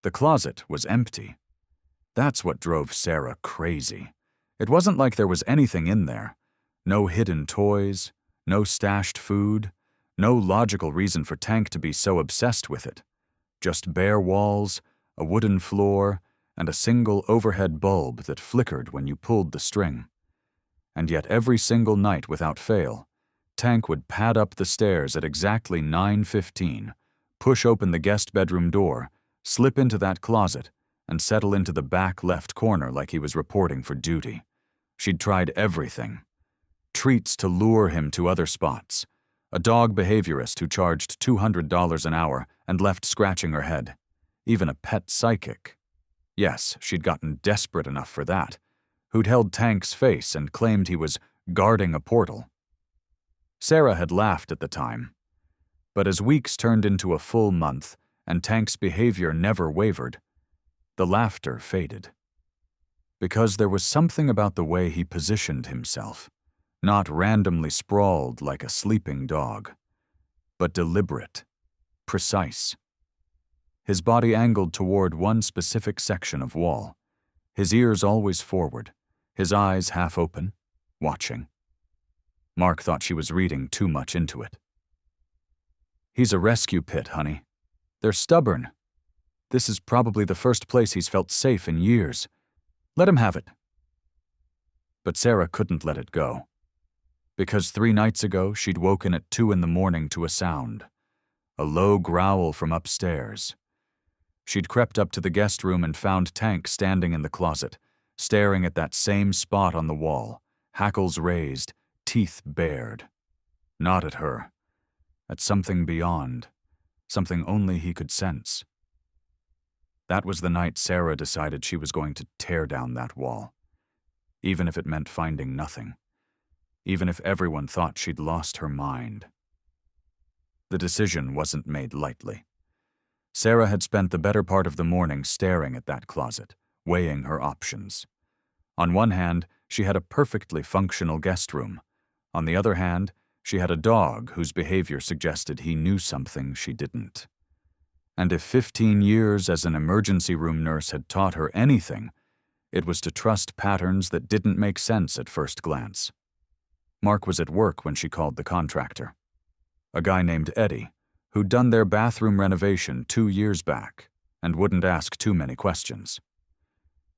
The closet was empty. That's what drove Sarah crazy. It wasn't like there was anything in there. No hidden toys, no stashed food, no logical reason for Tank to be so obsessed with it. Just bare walls, a wooden floor, and a single overhead bulb that flickered when you pulled the string. And yet every single night without fail, Tank would pad up the stairs at exactly 9:15, push open the guest bedroom door, slip into that closet, and settle into the back left corner like he was reporting for duty. She'd tried everything. Treats to lure him to other spots. A dog behaviorist who charged $200 an hour and left scratching her head. Even a pet psychic. Yes, she'd gotten desperate enough for that. Who'd held Tank's face and claimed he was guarding a portal. Sarah had laughed at the time. But as weeks turned into a full month and Tank's behavior never wavered, the laughter faded. Because there was something about the way he positioned himself. Not randomly sprawled like a sleeping dog, but deliberate, precise. His body angled toward one specific section of wall, his ears always forward, his eyes half open, watching. Mark thought she was reading too much into it. He's a rescue pit, honey. They're stubborn. This is probably the first place he's felt safe in years. Let him have it. But Sarah couldn't let it go. Because 3 nights ago, she'd woken at 2 a.m. to a sound. A low growl from upstairs. She'd crept up to the guest room and found Tank standing in the closet, staring at that same spot on the wall, hackles raised, teeth bared. Not at her. At something beyond. Something only he could sense. That was the night Sarah decided she was going to tear down that wall. Even if it meant finding nothing. Even if everyone thought she'd lost her mind. The decision wasn't made lightly. Sarah had spent the better part of the morning staring at that closet, weighing her options. On one hand, she had a perfectly functional guest room. On the other hand, she had a dog whose behavior suggested he knew something she didn't. And if 15 years as an emergency room nurse had taught her anything, it was to trust patterns that didn't make sense at first glance. Mark was at work when she called the contractor. A guy named Eddie, who'd done their bathroom renovation 2 years back and wouldn't ask too many questions.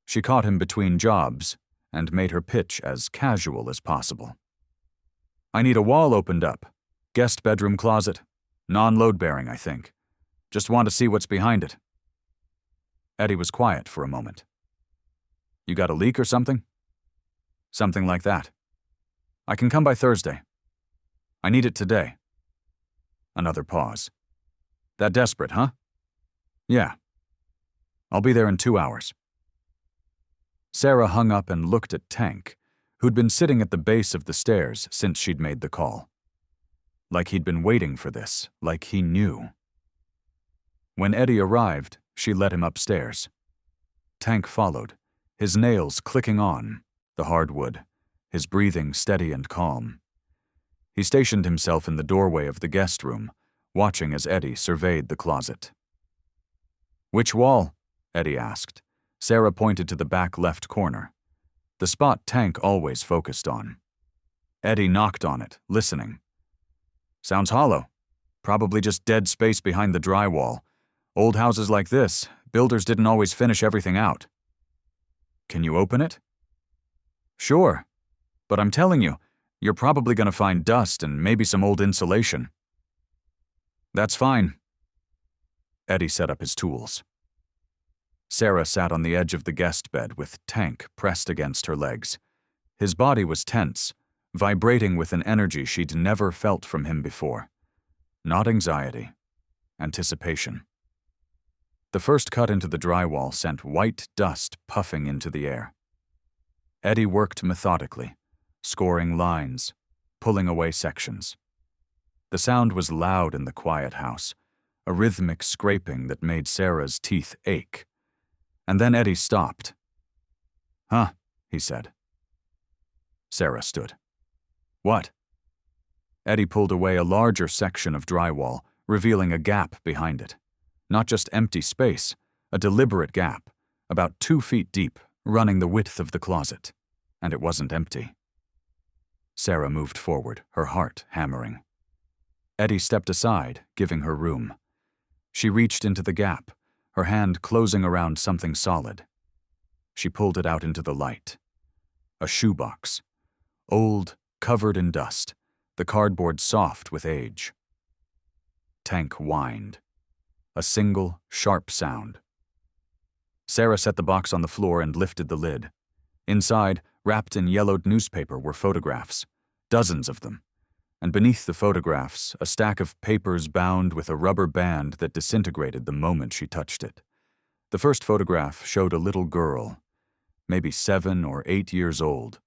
She caught him between jobs and made her pitch as casual as possible. I need a wall opened up. Guest bedroom closet. Non-load-bearing, I think. Just want to see what's behind it. Eddie was quiet for a moment. You got a leak or something? Something like that. I can come by Thursday. I need it today. Another pause. That desperate, huh? Yeah. I'll be there in 2 hours. Sarah hung up and looked at Tank, who'd been sitting at the base of the stairs since she'd made the call. Like he'd been waiting for this, like he knew. When Eddie arrived, she led him upstairs. Tank followed, his nails clicking on the hardwood, his breathing steady and calm. He stationed himself in the doorway of the guest room, watching as Eddie surveyed the closet. Which wall? Eddie asked. Sarah pointed to the back left corner, the spot Tank always focused on. Eddie knocked on it, listening. Sounds hollow. Probably just dead space behind the drywall. Old houses like this, builders didn't always finish everything out. Can you open it? Sure. But I'm telling you, you're probably going to find dust and maybe some old insulation. That's fine. Eddie set up his tools. Sarah sat on the edge of the guest bed with Tank pressed against her legs. His body was tense, vibrating with an energy she'd never felt from him before. Not anxiety, anticipation. The first cut into the drywall sent white dust puffing into the air. Eddie worked methodically, scoring lines, pulling away sections. The sound was loud in the quiet house, a rhythmic scraping that made Sarah's teeth ache. And then Eddie stopped. Huh, he said. Sarah stood. What? Eddie pulled away a larger section of drywall, revealing a gap behind it. Not just empty space, A deliberate gap, about 2 feet deep, running the width of the closet. And it wasn't empty. Sarah moved forward, her heart hammering. Eddie stepped aside, giving her room. She reached into the gap, her hand closing around something solid. She pulled it out into the light. A shoebox. Old, covered in dust, the cardboard soft with age. Tank whined. A single, sharp sound. Sarah set the box on the floor and lifted the lid. Inside, wrapped in yellowed newspaper, were photographs, dozens of them. And beneath the photographs, a stack of papers bound with a rubber band that disintegrated the moment she touched it. The first photograph showed a little girl, maybe 7 or 8 years old,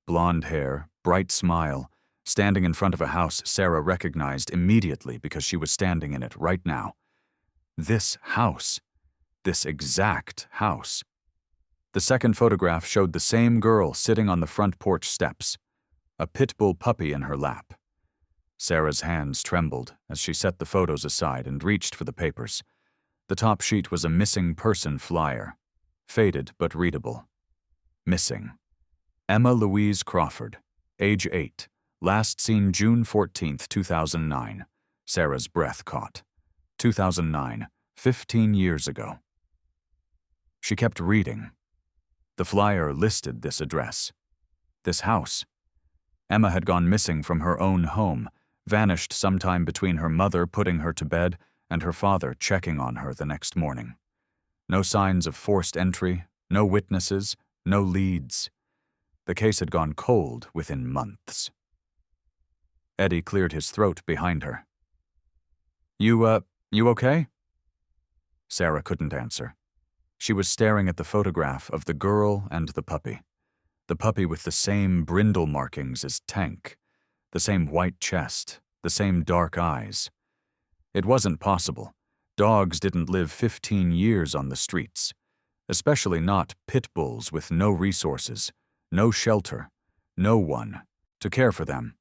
blonde hair, bright smile, standing in front of a house Sarah recognized immediately because she was standing in it right now. This house. This exact house. The second photograph showed the same girl sitting on the front porch steps, a pitbull puppy in her lap. Sarah's hands trembled as she set the photos aside and reached for the papers. The top sheet was a missing person flyer, faded but readable. Missing. Emma Louise Crawford, age 8, last seen June 14, 2009. Sarah's breath caught. 2009, 15 years ago. She kept reading. The flyer listed this address. This house. Emma had gone missing from her own home, vanished sometime between her mother putting her to bed and her father checking on her the next morning. No signs of forced entry, no witnesses, no leads. The case had gone cold within months. Eddie cleared his throat behind her. You okay? Sarah couldn't answer. She was staring at the photograph of the girl and the puppy with the same brindle markings as Tank, the same white chest, the same dark eyes. It wasn't possible. Dogs didn't live 15 years on the streets, especially not pit bulls with no resources, no shelter, no one to care for them.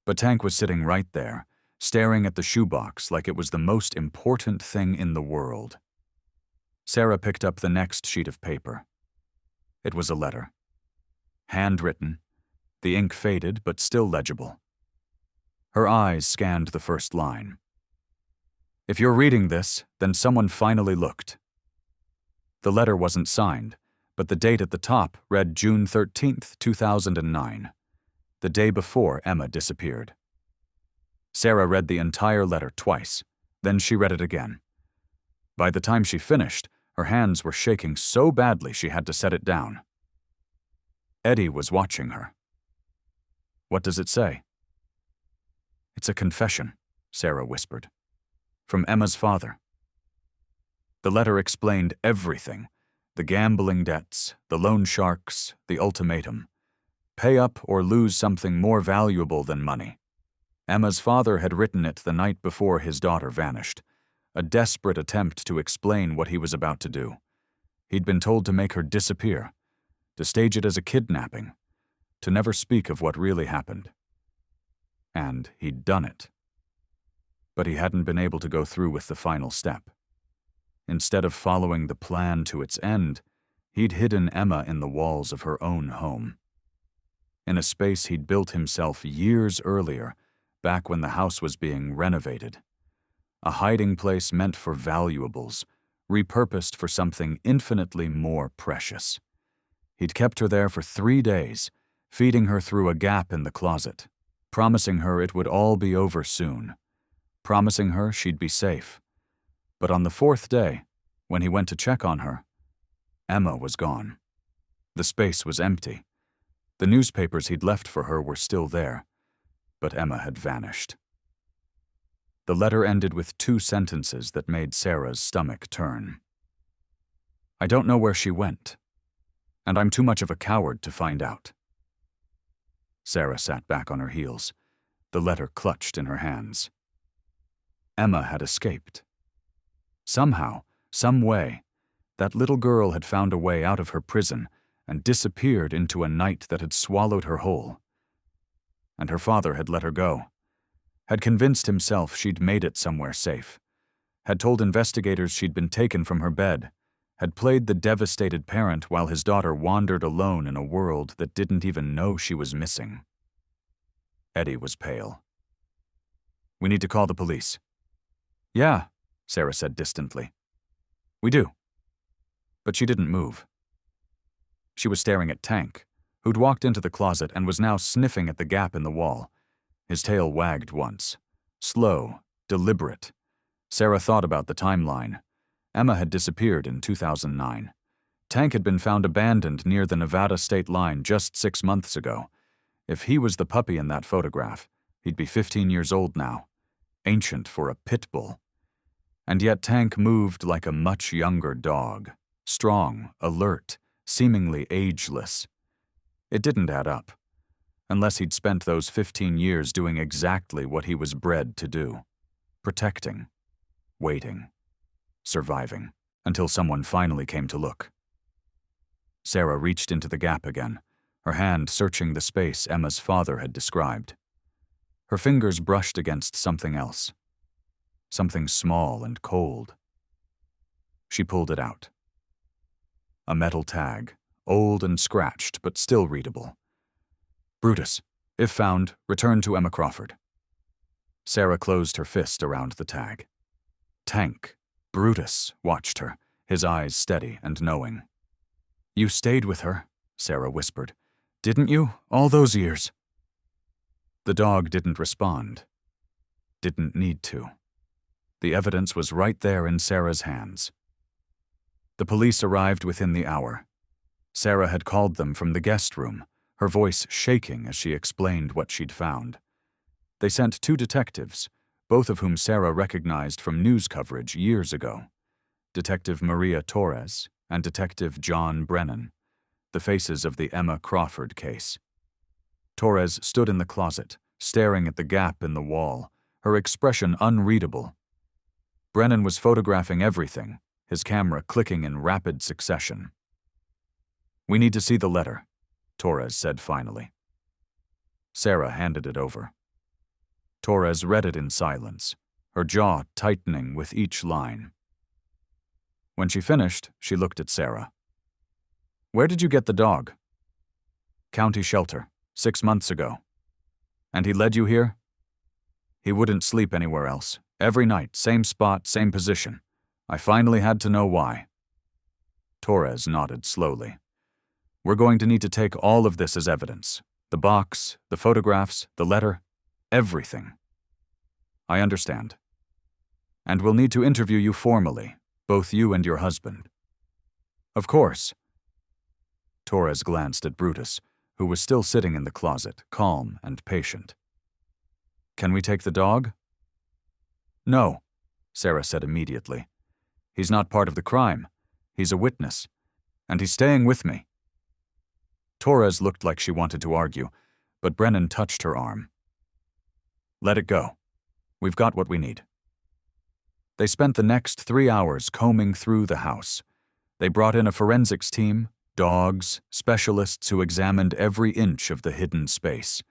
But Tank was sitting right there, staring at the shoebox like it was the most important thing in the world. Sarah picked up the next sheet of paper. It was a letter. Handwritten, the ink faded but still legible. Her eyes scanned the first line. If you're reading this, then someone finally looked. The letter wasn't signed, but the date at the top read June 13th, 2009, the day before Emma disappeared. Sarah read the entire letter twice, then she read it again. By the time she finished, her hands were shaking so badly she had to set it down. Eddie was watching her. What does it say? It's a confession, Sarah whispered. From Emma's father. The letter explained everything. The gambling debts, the loan sharks, the ultimatum. Pay up or lose something more valuable than money. Emma's father had written it the night before his daughter vanished. A desperate attempt to explain what he was about to do. He'd been told to make her disappear, to stage it as a kidnapping, to never speak of what really happened. And he'd done it. But he hadn't been able to go through with the final step. Instead of following the plan to its end, he'd hidden Emma in the walls of her own home. In a space he'd built himself years earlier, back when the house was being renovated. A hiding place meant for valuables, repurposed for something infinitely more precious. He'd kept her there for 3 days, feeding her through a gap in the closet, promising her it would all be over soon, promising her she'd be safe. But on the 4th day, when he went to check on her, Emma was gone. The space was empty. The newspapers he'd left for her were still there, but Emma had vanished. The letter ended with 2 sentences that made Sarah's stomach turn. I don't know where she went, and I'm too much of a coward to find out. Sarah sat back on her heels, the letter clutched in her hands. Emma had escaped. Somehow, some way, that little girl had found a way out of her prison and disappeared into a night that had swallowed her whole. And her father had let her go, had convinced himself she'd made it somewhere safe, had told investigators she'd been taken from her bed, had played the devastated parent while his daughter wandered alone in a world that didn't even know she was missing. Eddie was pale. "We need to call the police." "Yeah," Sarah said distantly. "We do." But she didn't move. She was staring at Tank, who'd walked into the closet and was now sniffing at the gap in the wall. His tail wagged once. Slow, deliberate. Sarah thought about the timeline. Emma had disappeared in 2009. Tank had been found abandoned near the Nevada state line just 6 months ago. If he was the puppy in that photograph, he'd be 15 years old now. Ancient for a pitbull. And yet Tank moved like a much younger dog. Strong, alert, seemingly ageless. It didn't add up. Unless he'd spent those 15 years doing exactly what he was bred to do. Protecting. Waiting. Surviving. Until someone finally came to look. Sarah reached into the gap again, her hand searching the space Emma's father had described. Her fingers brushed against something else. Something small and cold. She pulled it out. A metal tag, old and scratched, but still readable. "Brutus, if found, return to Emma Crawford." Sarah closed her fist around the tag. Tank, Brutus, watched her, his eyes steady and knowing. "You stayed with her," Sarah whispered. "Didn't you, all those years?" The dog didn't respond. Didn't need to. The evidence was right there in Sarah's hands. The police arrived within the hour. Sarah had called them from the guest room, her voice shaking as she explained what she'd found. They sent 2 detectives, both of whom Sarah recognized from news coverage years ago. Detective Maria Torres and Detective John Brennan, the faces of the Emma Crawford case. Torres stood in the closet, staring at the gap in the wall, her expression unreadable. Brennan was photographing everything, his camera clicking in rapid succession. "We need to see the letter," Torres said finally. Sarah handed it over. Torres read it in silence, her jaw tightening with each line. When she finished, she looked at Sarah. "Where did you get the dog?" "County shelter, 6 months ago." "And he led you here?" "He wouldn't sleep anywhere else. Every night, same spot, same position. I finally had to know why." Torres nodded slowly. "We're going to need to take all of this as evidence. The box, the photographs, the letter, everything." "I understand. And we'll need to interview you formally, both you and your husband." "Of course." Torres glanced at Brutus, who was still sitting in the closet, calm and patient. "Can we take the dog?" "No," Sarah said immediately. "He's not part of the crime. He's a witness. And he's staying with me." Torres looked like she wanted to argue, but Brennan touched her arm. "Let it go. We've got what we need." They spent the next 3 hours combing through the house. They brought in a forensics team, dogs, specialists who examined every inch of the hidden space.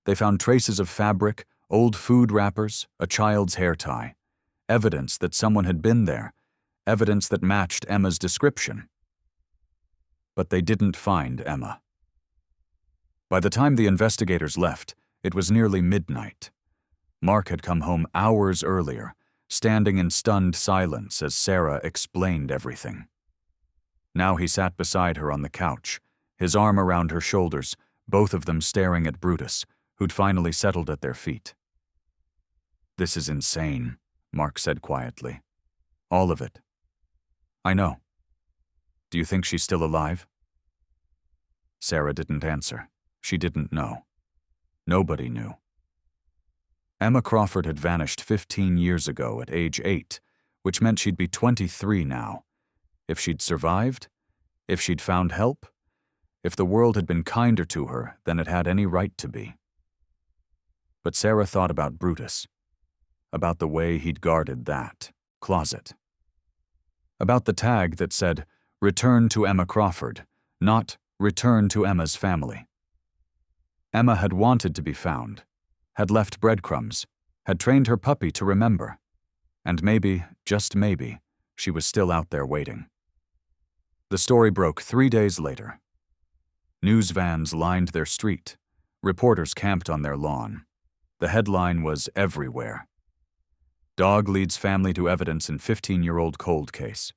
They found traces of fabric, old food wrappers, a child's hair tie. Evidence that someone had been there. Evidence that matched Emma's description. But they didn't find Emma. By the time the investigators left, it was nearly midnight. Mark had come home hours earlier, standing in stunned silence as Sarah explained everything. Now he sat beside her on the couch, his arm around her shoulders, both of them staring at Brutus, who'd finally settled at their feet. "This is insane," Mark said quietly. "All of it." "I know. Do you think she's still alive?" Sarah didn't answer. She didn't know. Nobody knew. Emma Crawford had vanished 15 years ago at age 8, which meant she'd be 23 now. If she'd survived, if she'd found help, if the world had been kinder to her than it had any right to be. But Sarah thought about Brutus, about the way he'd guarded that closet, about the tag that said, "Return to Emma Crawford," not "Return to Emma's family." Emma had wanted to be found, had left breadcrumbs, had trained her puppy to remember. And maybe, just maybe, she was still out there waiting. The story broke 3 days later. News vans lined their street. Reporters camped on their lawn. The headline was everywhere. Dog leads family to evidence in 15-year-old cold case.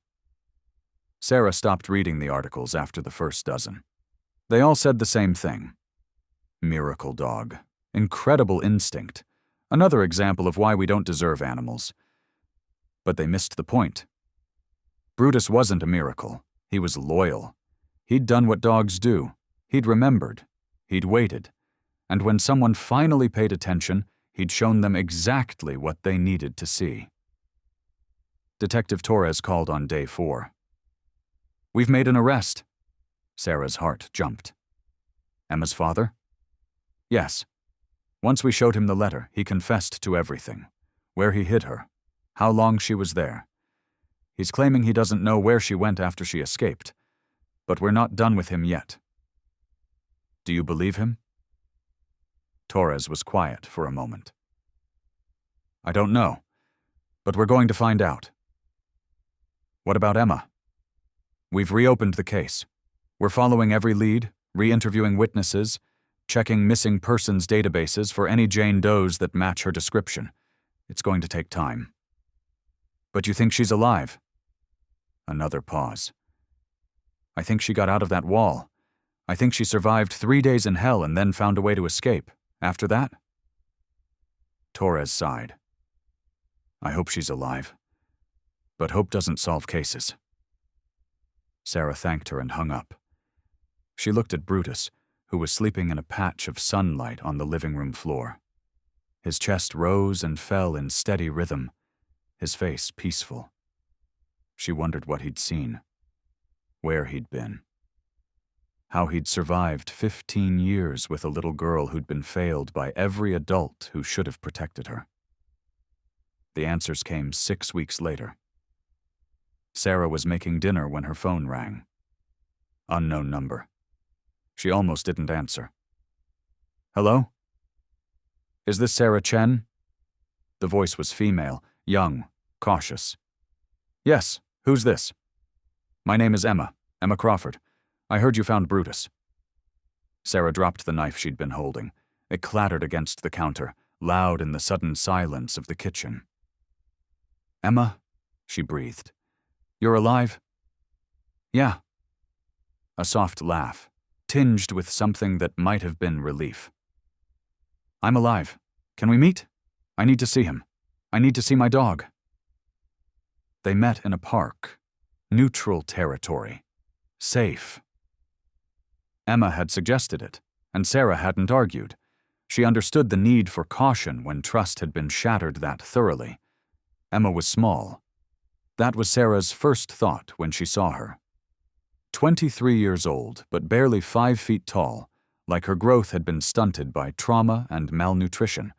Sarah stopped reading the articles after the first dozen. They all said the same thing. Miracle dog. Incredible instinct. Another example of why we don't deserve animals. But they missed the point. Brutus wasn't a miracle. He was loyal. He'd done what dogs do. He'd remembered. He'd waited. And when someone finally paid attention, he'd shown them exactly what they needed to see. Detective Torres called on day 4. "We've made an arrest." Sarah's heart jumped. "Emma's father?" "Yes. Once we showed him the letter, he confessed to everything. Where he hid her. How long she was there. He's claiming he doesn't know where she went after she escaped. But we're not done with him yet." "Do you believe him?" Torres was quiet for a moment. "I don't know, but we're going to find out." "What about Emma?" "We've reopened the case. We're following every lead, re-interviewing witnesses, checking missing persons databases for any Jane Does that match her description. It's going to take time." "But you think she's alive?" Another pause. "I think she got out of that wall. I think she survived 3 days in hell and then found a way to escape. After that?" Torres sighed. "I hope she's alive. But hope doesn't solve cases." Sarah thanked her and hung up. She looked at Brutus, who was sleeping in a patch of sunlight on the living room floor. His chest rose and fell in steady rhythm, his face peaceful. She wondered what he'd seen, where he'd been, how he'd survived 15 years with a little girl who'd been failed by every adult who should have protected her. The answers came 6 weeks later. Sarah was making dinner when her phone rang. Unknown number. She almost didn't answer. "Hello? Is this Sarah Chen?" The voice was female, young, cautious. "Yes, who's this?" "My name is Emma Crawford. I heard you found Brutus." Sarah dropped the knife she'd been holding. It clattered against the counter, loud in the sudden silence of the kitchen. "Emma," she breathed. "You're alive?" "Yeah." A soft laugh, tinged with something that might have been relief. "I'm alive. Can we meet? I need to see him. I need to see my dog." They met in a park. Neutral territory. Safe. Emma had suggested it, and Sarah hadn't argued. She understood the need for caution when trust had been shattered that thoroughly. Emma was small. That was Sarah's first thought when she saw her. 23 years old, but barely 5 feet tall, like her growth had been stunted by trauma and malnutrition.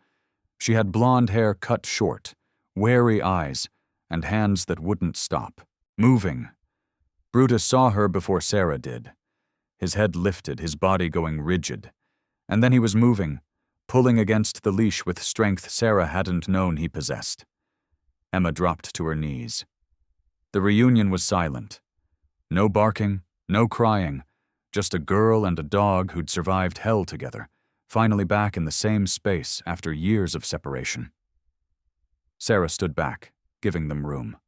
She had blonde hair cut short, wary eyes, and hands that wouldn't stop, moving. Brutus saw her before Sarah did. His head lifted, his body going rigid. And then he was moving, pulling against the leash with strength Sarah hadn't known he possessed. Emma dropped to her knees. The reunion was silent. No barking, no crying, just a girl and a dog who'd survived hell together, finally back in the same space after years of separation. Sarah stood back, giving them room.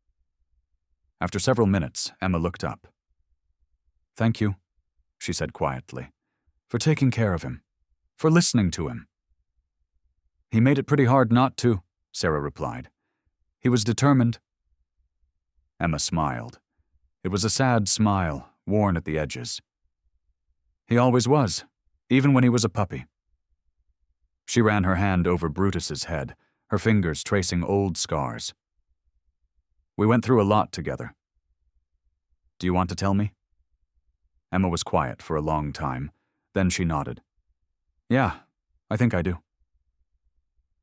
After several minutes, Emma looked up. "Thank you," she said quietly, "for taking care of him, for listening to him." "He made it pretty hard not to," Sarah replied. "He was determined." Emma smiled. It was a sad smile, worn at the edges. "He always was, even when he was a puppy." She ran her hand over Brutus's head, her fingers tracing old scars. "We went through a lot together. Do you want to tell me?" Emma was quiet for a long time. Then she nodded. "Yeah, I think I do."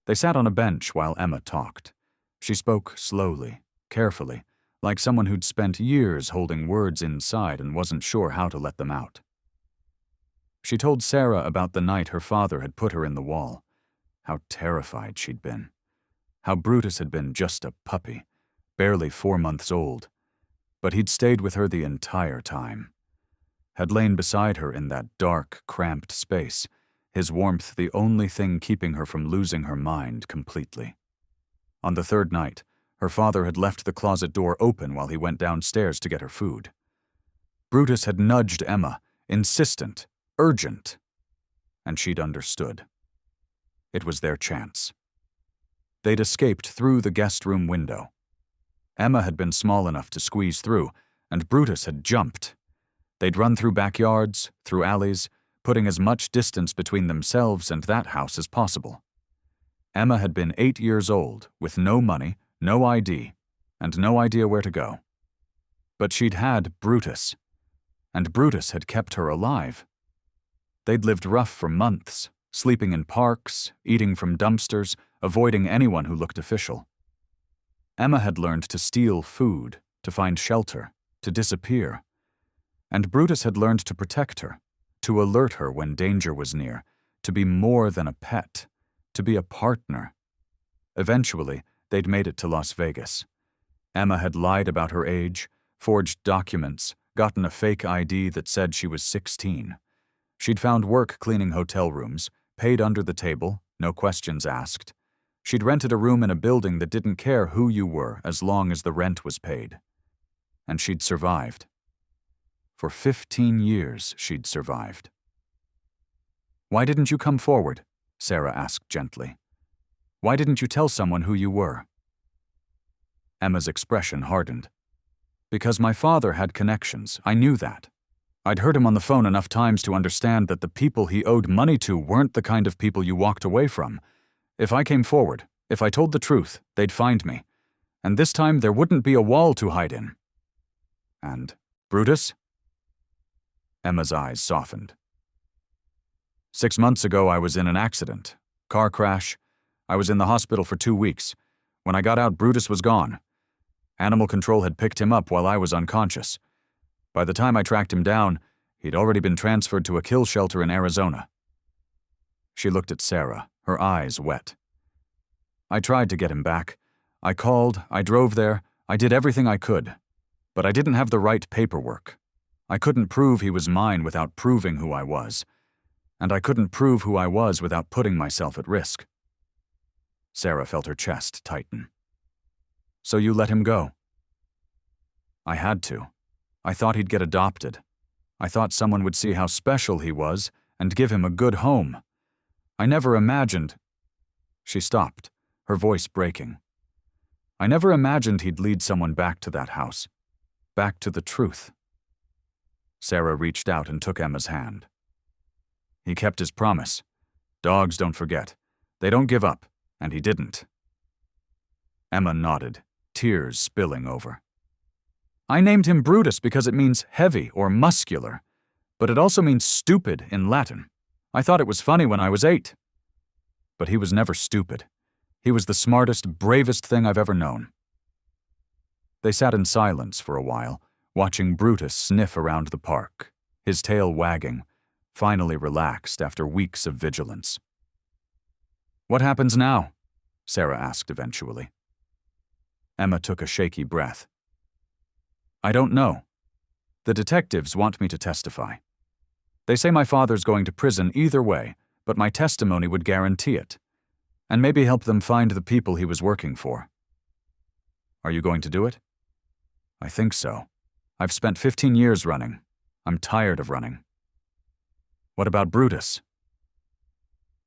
They sat on a bench while Emma talked. She spoke slowly, carefully, like someone who'd spent years holding words inside and wasn't sure how to let them out. She told Sarah about the night her father had put her in the wall, how terrified she'd been, how Brutus had been just a puppy, barely 4 months old, but he'd stayed with her the entire time. Had lain beside her in that dark, cramped space, his warmth the only thing keeping her from losing her mind completely. On the third night, her father had left the closet door open while he went downstairs to get her food. Brutus had nudged Emma, insistent, urgent, and she'd understood. It was their chance. They'd escaped through the guest room window. Emma had been small enough to squeeze through, and Brutus had jumped. They'd run through backyards, through alleys, putting as much distance between themselves and that house as possible. Emma had been 8 years old, with no money, no ID, and no idea where to go. But she'd had Brutus, and Brutus had kept her alive. They'd lived rough for months, sleeping in parks, eating from dumpsters, avoiding anyone who looked official. Emma had learned to steal food, to find shelter, to disappear. And Brutus had learned to protect her, to alert her when danger was near, to be more than a pet, to be a partner. Eventually, they'd made it to Las Vegas. Emma had lied about her age, forged documents, gotten a fake ID that said she was 16. She'd found work cleaning hotel rooms, paid under the table, no questions asked. She'd rented a room in a building that didn't care who you were as long as the rent was paid. And she'd survived. For 15 years, she'd survived. "Why didn't you come forward?" Sarah asked gently. "Why didn't you tell someone who you were?" Emma's expression hardened. "Because my father had connections, I knew that. I'd heard him on the phone enough times to understand that the people he owed money to weren't the kind of people you walked away from. If I came forward, if I told the truth, they'd find me. And this time there wouldn't be a wall to hide in." "And Brutus?" Emma's eyes softened. 6 months ago, I was in an accident. Car crash. I was in the hospital for 2 weeks. When I got out, Brutus was gone. Animal control had picked him up while I was unconscious. By the time I tracked him down, he'd already been transferred to a kill shelter in Arizona. She looked at Sarah, her eyes wet. "I tried to get him back. I called, I drove there, I did everything I could. But I didn't have the right paperwork. I couldn't prove he was mine without proving who I was. And I couldn't prove who I was without putting myself at risk." Sarah felt her chest tighten. "So you let him go?" "I had to. I thought he'd get adopted. I thought someone would see how special he was and give him a good home. I never imagined—" She stopped, her voice breaking. "I never imagined he'd lead someone back to that house, back to the truth." Sarah reached out and took Emma's hand. "He kept his promise. Dogs don't forget. They don't give up, and he didn't." Emma nodded, tears spilling over. "I named him Brutus because it means heavy or muscular, but it also means stupid in Latin. I thought it was funny when I was 8. But he was never stupid. He was the smartest, bravest thing I've ever known." They sat in silence for a while, watching Brutus sniff around the park, his tail wagging, finally relaxed after weeks of vigilance. "What happens now?" Sarah asked eventually. Emma took a shaky breath. "I don't know. The detectives want me to testify. They say my father's going to prison either way, but my testimony would guarantee it, and maybe help them find the people he was working for." "Are you going to do it?" "I think so. I've spent 15 years running. I'm tired of running." "What about Brutus?"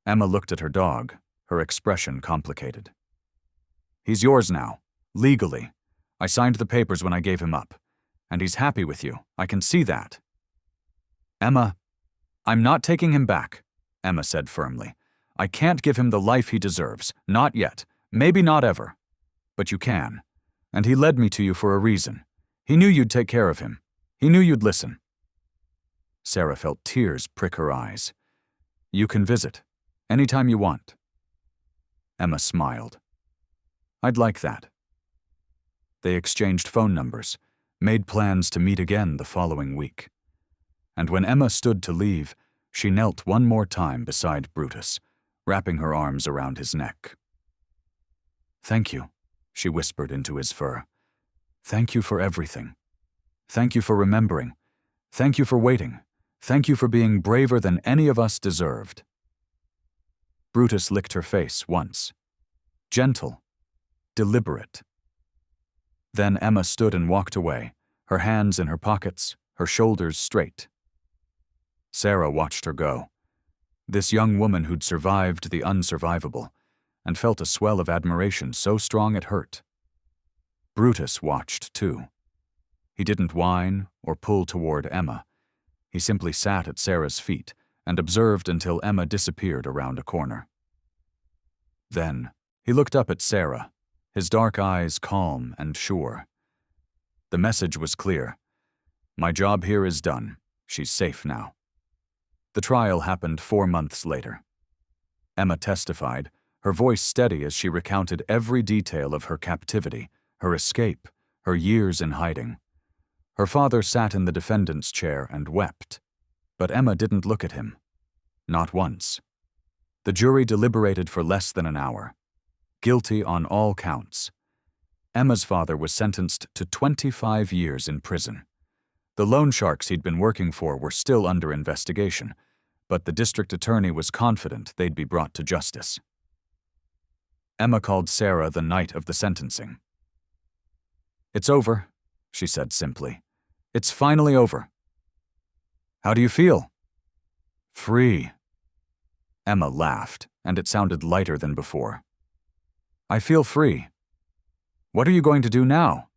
Emma looked at her dog, her expression complicated. "He's yours now, legally. I signed the papers when I gave him up. And he's happy with you. I can see that." "Emma, I'm not taking him back," Emma said firmly. "I can't give him the life he deserves. Not yet. Maybe not ever. But you can. And he led me to you for a reason. He knew you'd take care of him. He knew you'd listen." Sarah felt tears prick her eyes. "You can visit. Anytime you want." Emma smiled. "I'd like that." They exchanged phone numbers, made plans to meet again the following week. And when Emma stood to leave, she knelt one more time beside Brutus, wrapping her arms around his neck. "Thank you," she whispered into his fur. Thank you for everything. Thank you for remembering. Thank you for waiting. Thank you for being braver than any of us deserved. Brutus licked her face once. Gentle. Deliberate. Then Emma stood and walked away, her hands in her pockets, her shoulders straight. Sarah watched her go. This young woman who'd survived the unsurvivable, and felt a swell of admiration so strong it hurt. Brutus watched, too. He didn't whine or pull toward Emma. He simply sat at Sarah's feet and observed until Emma disappeared around a corner. Then he looked up at Sarah, his dark eyes calm and sure. The message was clear. My job here is done. She's safe now. The trial happened 4 months later. Emma testified, her voice steady as she recounted every detail of her captivity, her escape, her years in hiding. Her father sat in the defendant's chair and wept, but Emma didn't look at him. Not once. The jury deliberated for less than an hour. Guilty on all counts. Emma's father was sentenced to 25 years in prison. The loan sharks he'd been working for were still under investigation, but the district attorney was confident they'd be brought to justice. Emma called Sarah the night of the sentencing. "It's over," she said simply. "It's finally over." "How do you feel?" "Free." Emma laughed, and it sounded lighter than before. "I feel free." "What are you going to do now?"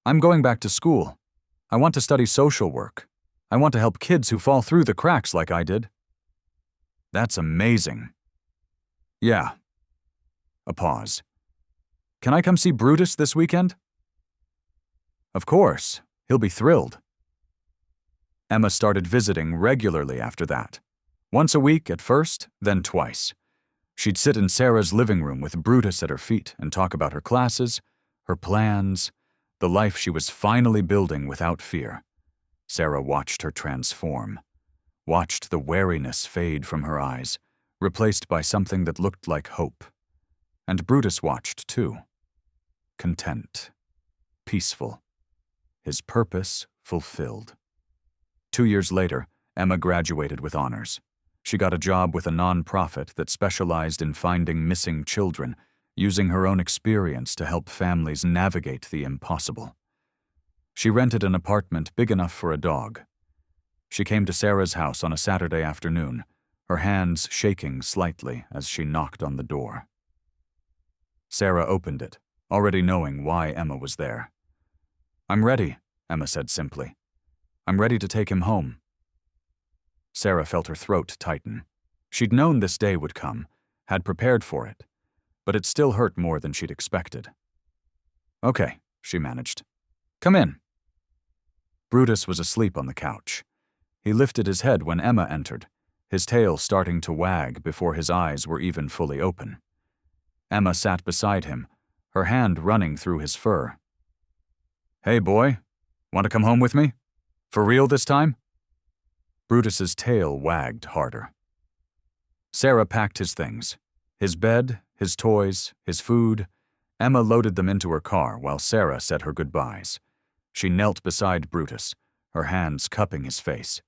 "I'm going back to school. I want to study social work. I want to help kids who fall through the cracks like I did." "That's amazing." "Yeah." A pause. "Can I come see Brutus this weekend?" "Of course. He'll be thrilled." Emma started visiting regularly after that. Once a week at first, then twice. She'd sit in Sarah's living room with Brutus at her feet and talk about her classes, her plans, the life she was finally building without fear. Sarah watched her transform, watched the wariness fade from her eyes, replaced by something that looked like hope. And Brutus watched too. Content. Peaceful. His purpose fulfilled. 2 years later, Emma graduated with honors. She got a job with a nonprofit that specialized in finding missing children, using her own experience to help families navigate the impossible. She rented an apartment big enough for a dog. She came to Sarah's house on a Saturday afternoon, her hands shaking slightly as she knocked on the door. Sarah opened it, already knowing why Emma was there. "I'm ready," Emma said simply. "I'm ready to take him home." Sarah felt her throat tighten. She'd known this day would come, had prepared for it, but it still hurt more than she'd expected. "Okay," she managed. "Come in." Brutus was asleep on the couch. He lifted his head when Emma entered, his tail starting to wag before his eyes were even fully open. Emma sat beside him, her hand running through his fur. "Hey, boy, want to come home with me? For real this time?" Brutus's tail wagged harder. Sarah packed his things, his bed, his toys, his food. Emma loaded them into her car while Sarah said her goodbyes. She knelt beside Brutus, her hands cupping his face.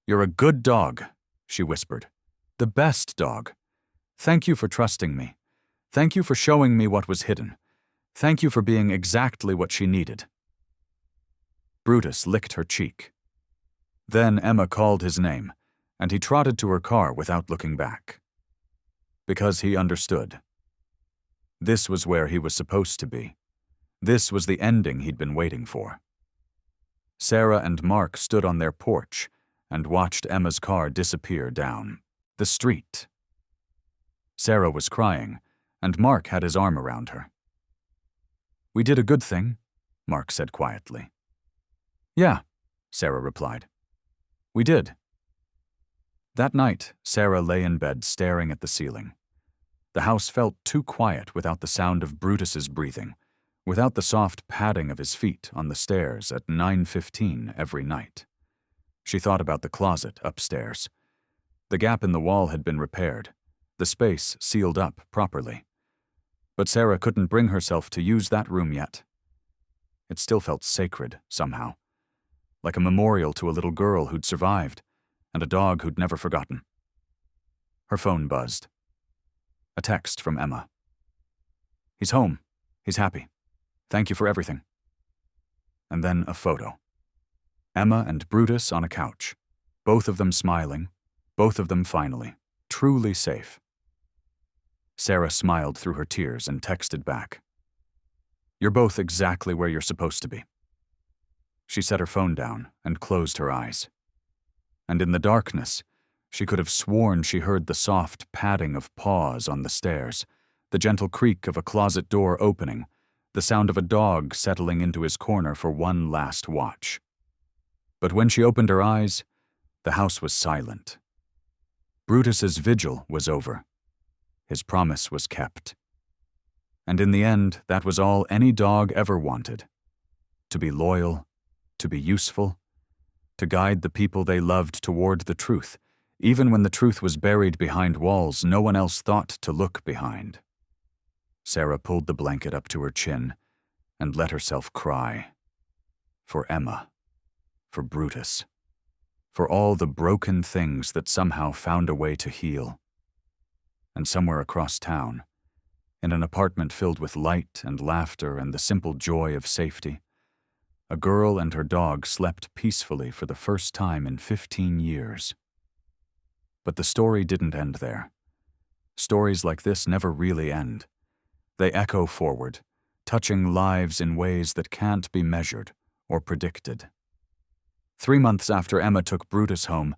"You're a good dog," she whispered. "The best dog. Thank you for trusting me. Thank you for showing me what was hidden. Thank you for being exactly what she needed." Brutus licked her cheek. Then Emma called his name, and he trotted to her car without looking back. Because he understood. This was where he was supposed to be. This was the ending he'd been waiting for. Sarah and Mark stood on their porch and watched Emma's car disappear down the street. Sarah was crying, and Mark had his arm around her. "We did a good thing," Mark said quietly. "Yeah," Sarah replied. "We did." That night, Sarah lay in bed staring at the ceiling. The house felt too quiet without the sound of Brutus's breathing, without the soft padding of his feet on the stairs at 9:15 every night. She thought about the closet upstairs. The gap in the wall had been repaired, the space sealed up properly. But Sarah couldn't bring herself to use that room yet. It still felt sacred, somehow. Like a memorial to a little girl who'd survived, and a dog who'd never forgotten. Her phone buzzed. A text from Emma. "He's home. He's happy. Thank you for everything." And then a photo. Emma and Brutus on a couch. Both of them smiling. Both of them finally. Truly safe. Sarah smiled through her tears and texted back. "You're both exactly where you're supposed to be." She set her phone down and closed her eyes. And in the darkness, she could have sworn she heard the soft padding of paws on the stairs, the gentle creak of a closet door opening, the sound of a dog settling into his corner for one last watch. But when she opened her eyes, the house was silent. Brutus's vigil was over. His promise was kept. And in the end, that was all any dog ever wanted. To be loyal, to be useful, to guide the people they loved toward the truth, even when the truth was buried behind walls no one else thought to look behind. Sarah pulled the blanket up to her chin and let herself cry. For Emma. For Brutus. For all the broken things that somehow found a way to heal. And somewhere across town, in an apartment filled with light and laughter and the simple joy of safety, a girl and her dog slept peacefully for the first time in 15 years. But the story didn't end there. Stories like this never really end. They echo forward, touching lives in ways that can't be measured or predicted. 3 months after Emma took Brutus home,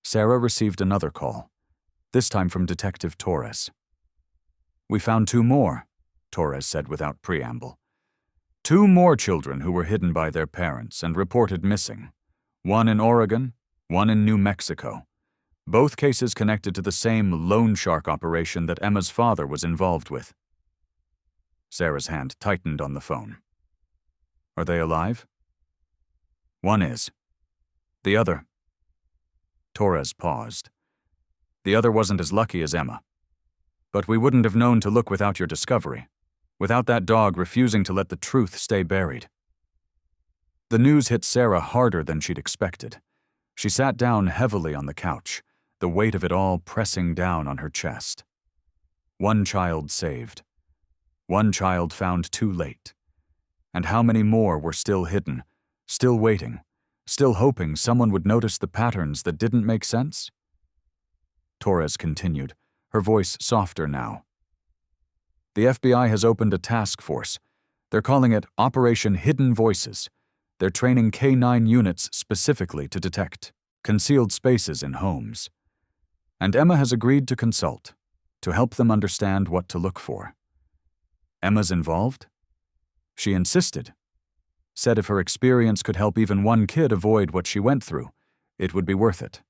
Sarah received another call, this time from Detective Torres. "We found 2 more, Torres said without preamble. 2 more children who were hidden by their parents and reported missing. 1 in Oregon, 1 in New Mexico. Both cases connected to the same loan shark operation that Emma's father was involved with." Sarah's hand tightened on the phone. "Are they alive?" "One is. The other—" Torres paused. "The other wasn't as lucky as Emma. But we wouldn't have known to look without your discovery, without that dog refusing to let the truth stay buried." The news hit Sarah harder than she'd expected. She sat down heavily on the couch, the weight of it all pressing down on her chest. 1 child saved. 1 child found too late. And how many more were still hidden, still waiting, still hoping someone would notice the patterns that didn't make sense? Torres continued, her voice softer now. "The FBI has opened a task force. They're calling it Operation Hidden Voices. They're training K9 units specifically to detect concealed spaces in homes. And Emma has agreed to consult, to help them understand what to look for." Emma's involved? She insisted. Said if her experience could help even 1 kid avoid what she went through, it would be worth it.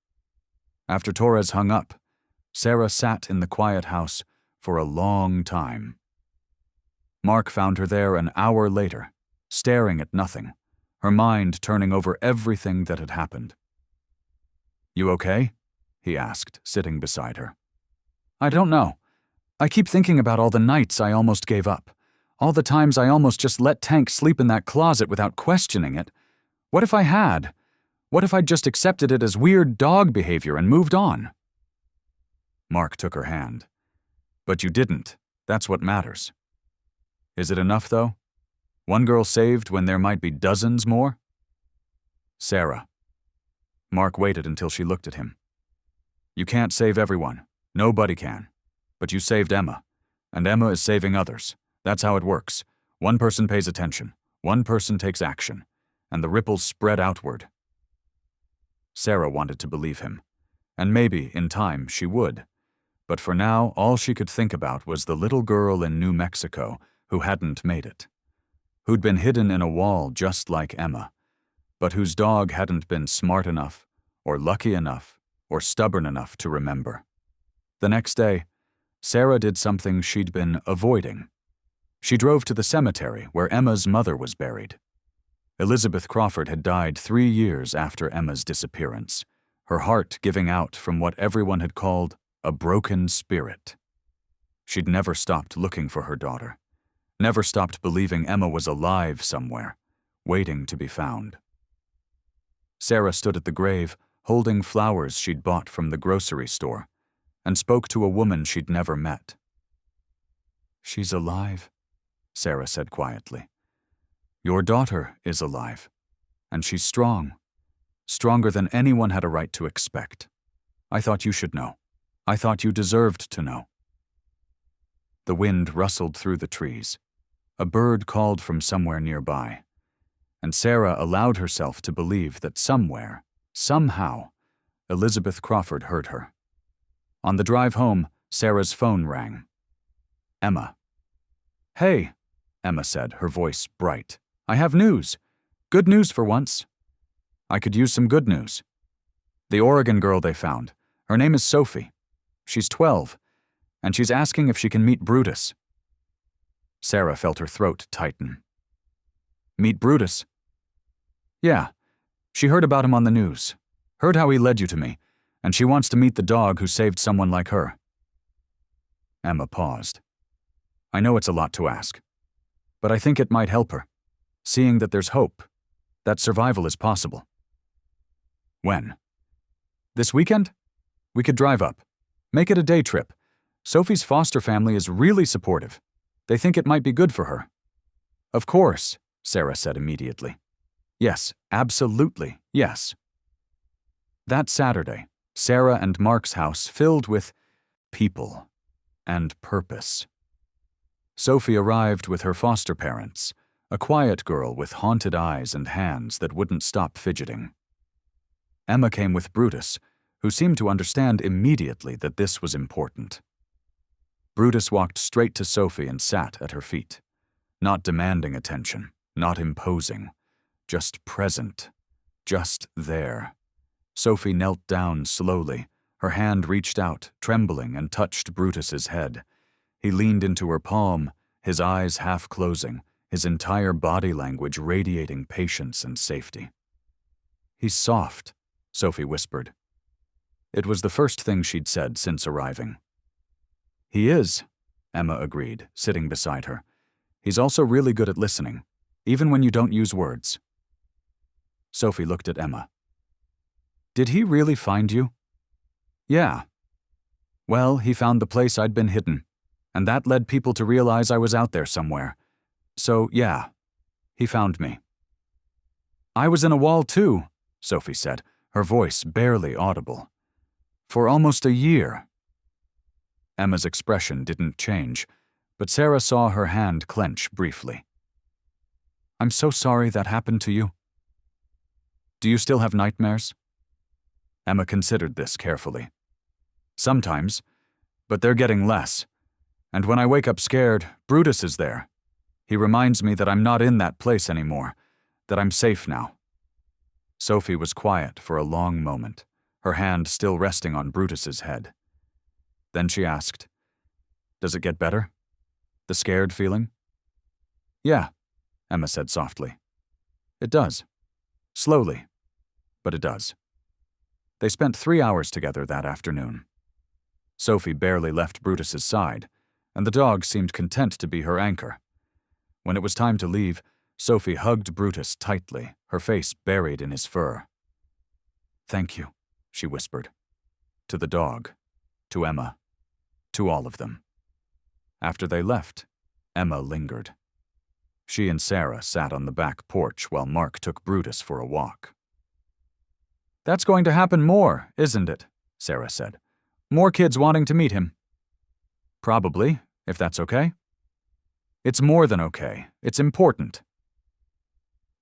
After Torres hung up, Sarah sat in the quiet house for a long time. Mark found her there an hour later, staring at nothing, her mind turning over everything that had happened. "You okay?" he asked, sitting beside her. "I don't know. I keep thinking about all the nights I almost gave up. All the times I almost just let Tank sleep in that closet without questioning it. What if I had? What if I'd just accepted it as weird dog behavior and moved on?" Mark took her hand. "But you didn't. That's what matters. Is it enough, though? 1 girl saved when there might be dozens more?" "Sarah." Mark waited until she looked at him. "You can't save everyone. Nobody can. But you saved Emma. And Emma is saving others. That's how it works. 1 person pays attention. 1 person takes action. And the ripples spread outward." Sarah wanted to believe him. And maybe, in time, she would. But for now, all she could think about was the little girl in New Mexico who hadn't made it. Who'd been hidden in a wall just like Emma, but whose dog hadn't been smart enough, or lucky enough, or stubborn enough to remember. The next day, Sarah did something she'd been avoiding. She drove to the cemetery where Emma's mother was buried. Elizabeth Crawford had died 3 years after Emma's disappearance, her heart giving out from what everyone had called a broken spirit. She'd never stopped looking for her daughter, never stopped believing Emma was alive somewhere, waiting to be found. Sarah stood at the grave, holding flowers she'd bought from the grocery store, and spoke to a woman she'd never met. "She's alive," Sarah said quietly. "Your daughter is alive, and she's strong, stronger than anyone had a right to expect. I thought you should know. I thought you deserved to know." The wind rustled through the trees. A bird called from somewhere nearby, and Sarah allowed herself to believe that somewhere, somehow, Elizabeth Crawford heard her. On the drive home, Sarah's phone rang. Emma. "Hey," Emma said, her voice bright. "I have news. Good news for once. I could use some good news. The Oregon girl they found. Her name is Sophie. She's 12, and she's asking if she can meet Brutus." Sarah felt her throat tighten. "Meet Brutus?" "Yeah. She heard about him on the news. Heard how he led you to me, and she wants to meet the dog who saved someone like her." Emma paused. "I know it's a lot to ask, but I think it might help her, seeing that there's hope, that survival is possible." "When?" "This weekend? We could drive up. Make it a day trip. Sophie's foster family is really supportive. They think it might be good for her." "Of course," Sarah said immediately. "Yes, absolutely, yes." That Saturday, Sarah and Mark's house filled with people and purpose. Sophie arrived with her foster parents, a quiet girl with haunted eyes and hands that wouldn't stop fidgeting. Emma came with Brutus, who seemed to understand immediately that this was important. Brutus walked straight to Sophie and sat at her feet, not demanding attention, not imposing, just present, just there. Sophie knelt down slowly, her hand reached out, trembling, and touched Brutus's head. He leaned into her palm, his eyes half closing, his entire body language radiating patience and safety. "He's soft," Sophie whispered. It was the first thing she'd said since arriving. "He is," Emma agreed, sitting beside her. "He's also really good at listening, even when you don't use words." Sophie looked at Emma. "Did he really find you?" "Yeah. Well, he found the place I'd been hidden, and that led people to realize I was out there somewhere. So, yeah, he found me." "I was in a wall too," Sophie said, her voice barely audible. "For almost a year." Emma's expression didn't change, but Sarah saw her hand clench briefly. "I'm so sorry that happened to you." "Do you still have nightmares?" Emma considered this carefully. "Sometimes, but they're getting less. And when I wake up scared, Brutus is there. He reminds me that I'm not in that place anymore, that I'm safe now." Sophie was quiet for a long moment, her hand still resting on Brutus's head. Then she asked, "Does it get better? The scared feeling?" "Yeah," Emma said softly. "It does. Slowly, but it does." They spent 3 hours together that afternoon. Sophie barely left Brutus's side, and the dog seemed content to be her anchor. When it was time to leave, Sophie hugged Brutus tightly, her face buried in his fur. "Thank you," she whispered. To the dog, to Emma, to all of them. After they left, Emma lingered. She and Sarah sat on the back porch while Mark took Brutus for a walk. "That's going to happen more, isn't it?" Sarah said. "More kids wanting to meet him." "Probably, if that's okay." "It's more than okay. It's important."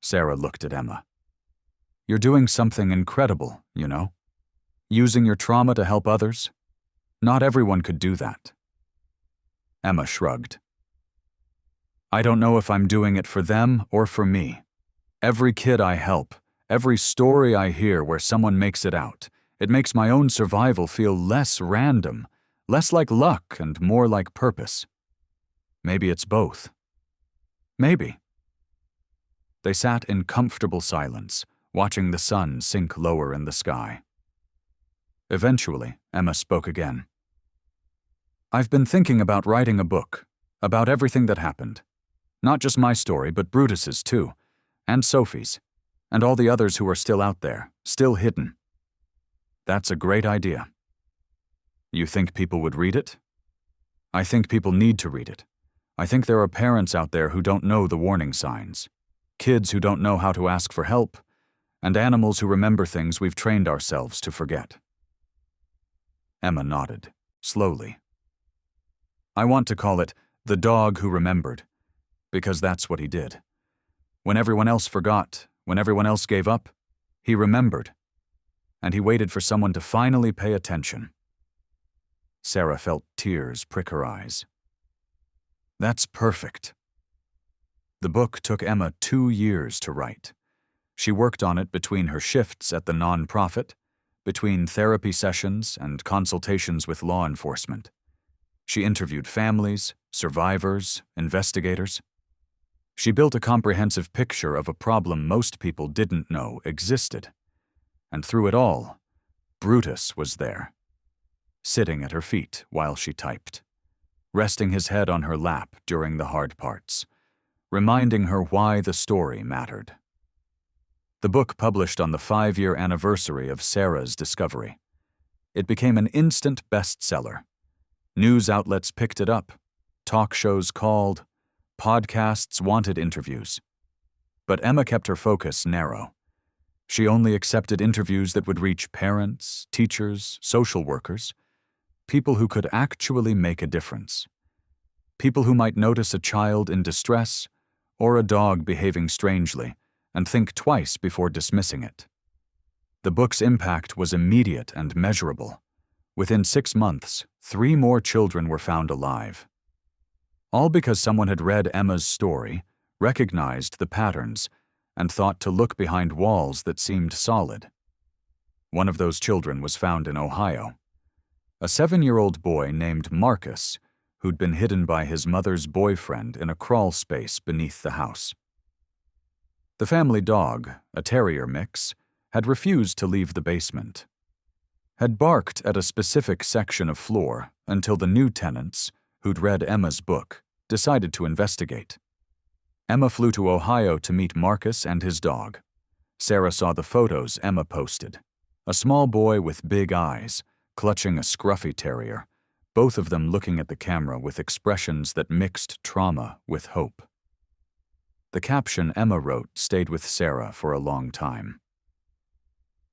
Sarah looked at Emma. "You're doing something incredible, you know? Using your trauma to help others. Not everyone could do that." Emma shrugged. "I don't know if I'm doing it for them or for me. Every kid I help, every story I hear where someone makes it out, it makes my own survival feel less random, less like luck and more like purpose. Maybe it's both. Maybe." They sat in comfortable silence, watching the sun sink lower in the sky. Eventually, Emma spoke again. "I've been thinking about writing a book, about everything that happened. Not just my story, but Brutus's too, and Sophie's, and all the others who are still out there, still hidden. That's a great idea. You think people would read it? I think people need to read it. I think there are parents out there who don't know the warning signs, kids who don't know how to ask for help, and animals who remember things we've trained ourselves to forget. Emma nodded, slowly. I want to call it The Dog Who Remembered, because that's what he did. When everyone else forgot, when everyone else gave up, he remembered, and he waited for someone to finally pay attention. Sarah felt tears prick her eyes. That's perfect. The book took Emma 2 years to write. She worked on it between her shifts at the nonprofit, between therapy sessions and consultations with law enforcement. She interviewed families, survivors, investigators. She built a comprehensive picture of a problem most people didn't know existed. And through it all, Brutus was there, sitting at her feet while she typed, resting his head on her lap during the hard parts, reminding her why the story mattered. The book published on the 5-year anniversary of Sarah's discovery. It became an instant bestseller. News outlets picked it up, talk shows called, podcasts wanted interviews. But Emma kept her focus narrow. She only accepted interviews that would reach parents, teachers, social workers, people who could actually make a difference. People who might notice a child in distress or a dog behaving strangely and think twice before dismissing it. The book's impact was immediate and measurable. Within 6 months, 3 more children were found alive. All because someone had read Emma's story, recognized the patterns, and thought to look behind walls that seemed solid. One of those children was found in Ohio. A 7-year-old boy named Marcus, who'd been hidden by his mother's boyfriend in a crawl space beneath the house. The family dog, a terrier mix, had refused to leave the basement. Had barked at a specific section of floor until the new tenants, who'd read Emma's book, decided to investigate. Emma flew to Ohio to meet Marcus and his dog. Sarah saw the photos Emma posted. A small boy with big eyes, clutching a scruffy terrier, both of them looking at the camera with expressions that mixed trauma with hope. The caption Emma wrote stayed with Sarah for a long time.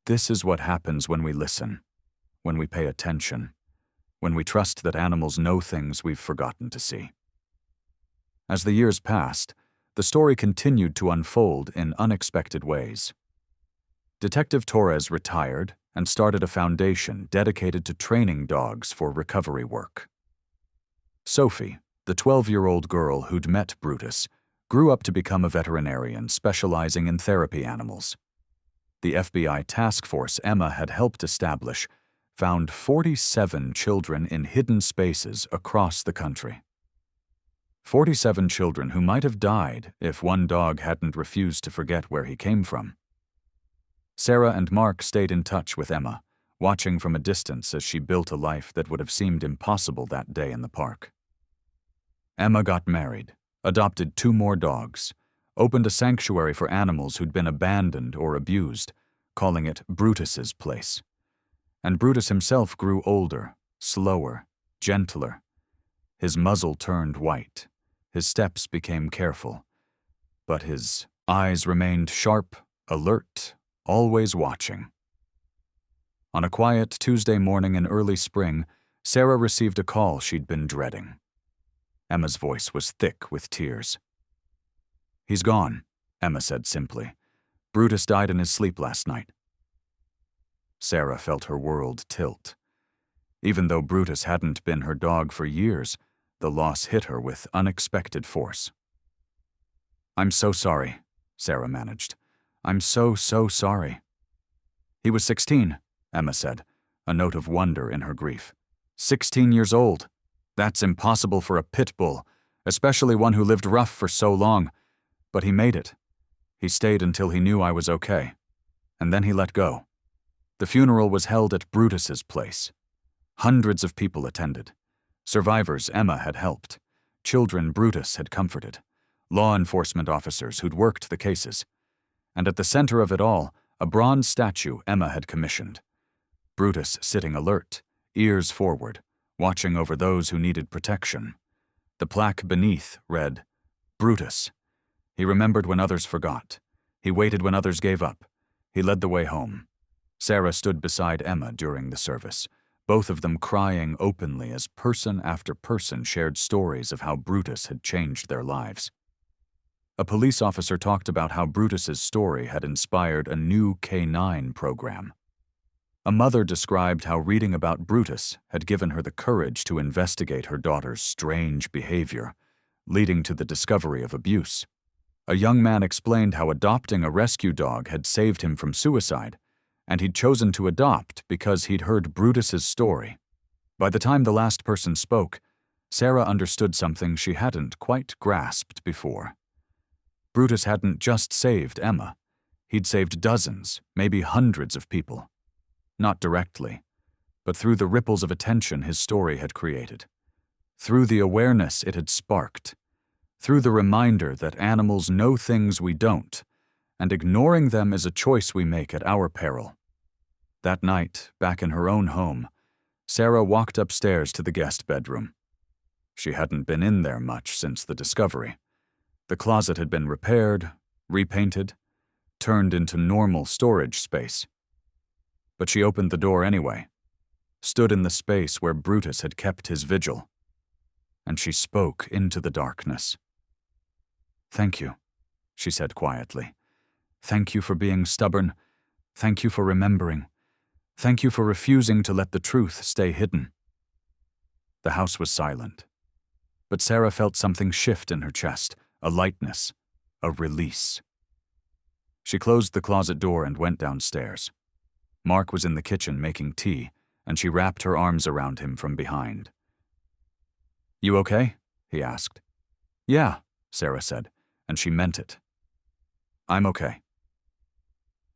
This is what happens when we listen, when we pay attention, when we trust that animals know things we've forgotten to see. As the years passed, the story continued to unfold in unexpected ways. Detective Torres retired and started a foundation dedicated to training dogs for recovery work. Sophie, the 12-year-old girl who'd met Brutus, grew up to become a veterinarian specializing in therapy animals. The FBI task force Emma had helped establish found 47 children in hidden spaces across the country. 47 children who might have died if one dog hadn't refused to forget where he came from. Sarah and Mark stayed in touch with Emma, watching from a distance as she built a life that would have seemed impossible that day in the park. Emma got married, adopted 2 more dogs, opened a sanctuary for animals who'd been abandoned or abused, calling it Brutus's place. And Brutus himself grew older, slower, gentler. His muzzle turned white. His steps became careful. But his eyes remained sharp, alert, always watching. On a quiet Tuesday morning in early spring, Sarah received a call she'd been dreading. Emma's voice was thick with tears. "He's gone," Emma said simply. "Brutus died in his sleep last night." Sarah felt her world tilt. Even though Brutus hadn't been her dog for years, the loss hit her with unexpected force. "I'm so sorry," Sarah managed. "I'm so sorry." "He was 16, Emma said, a note of wonder in her grief. 16 years old. That's impossible for a pit bull, especially one who lived rough for so long. But he made it. He stayed until he knew I was okay. And then he let go. The funeral was held at Brutus's place. Hundreds of people attended. Survivors Emma had helped. Children Brutus had comforted. Law enforcement officers who'd worked the cases. and at the center of it all, a bronze statue Emma had commissioned. Brutus sitting alert, ears forward, watching over those who needed protection. The plaque beneath read, Brutus. He remembered when others forgot. He waited when others gave up. He led the way home. Sarah stood beside Emma during the service, both of them crying openly as person after person shared stories of how Brutus had changed their lives. A police officer talked about how Brutus's story had inspired a new K-9 program. A mother described how reading about Brutus had given her the courage to investigate her daughter's strange behavior, leading to the discovery of abuse. A young man explained how adopting a rescue dog had saved him from suicide, and he'd chosen to adopt because he'd heard Brutus's story. By the time the last person spoke, Sarah understood something she hadn't quite grasped before. Brutus hadn't just saved Emma. He'd saved dozens, maybe hundreds of people. Not directly, but through the ripples of attention his story had created. Through the awareness it had sparked. Through the reminder that animals know things we don't, and ignoring them is a choice we make at our peril. That night, back in her own home, Sarah walked upstairs to the guest bedroom. She hadn't been in there much since the discovery. The closet had been repaired, repainted, turned into normal storage space. But she opened the door anyway, stood in the space where Brutus had kept his vigil, and she spoke into the darkness. "Thank you," she said quietly. "Thank you for being stubborn. Thank you for remembering. Thank you for refusing to let the truth stay hidden." The house was silent, but Sarah felt something shift in her chest, a lightness, a release. She closed the closet door and went downstairs. Mark was in the kitchen making tea, and she wrapped her arms around him from behind. "You okay?" he asked. "Yeah," Sarah said, and she meant it. "I'm okay."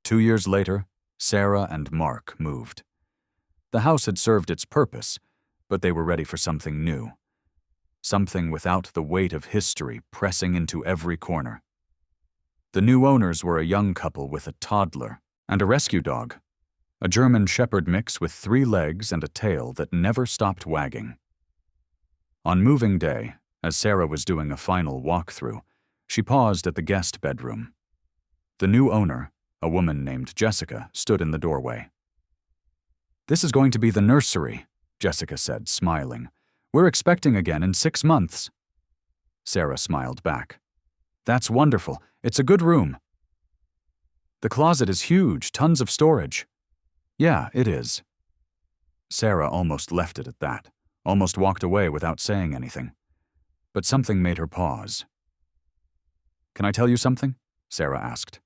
2 years later, Sarah and Mark moved. The house had served its purpose, but they were ready for something new. Something without the weight of history pressing into every corner. The new owners were a young couple with a toddler and a rescue dog, a German Shepherd mix with 3 legs and a tail that never stopped wagging. On moving day, as Sarah was doing a final walkthrough, she paused at the guest bedroom. The new owner, a woman named Jessica, stood in the doorway. "This is going to be the nursery," Jessica said, smiling. "We're expecting again in 6 months." Sarah smiled back. "That's wonderful. It's a good room." "The closet is huge, tons of storage." "Yeah, it is." Sarah almost left it at that, almost walked away without saying anything. But something made her pause. "Can I tell you something?" Sarah asked.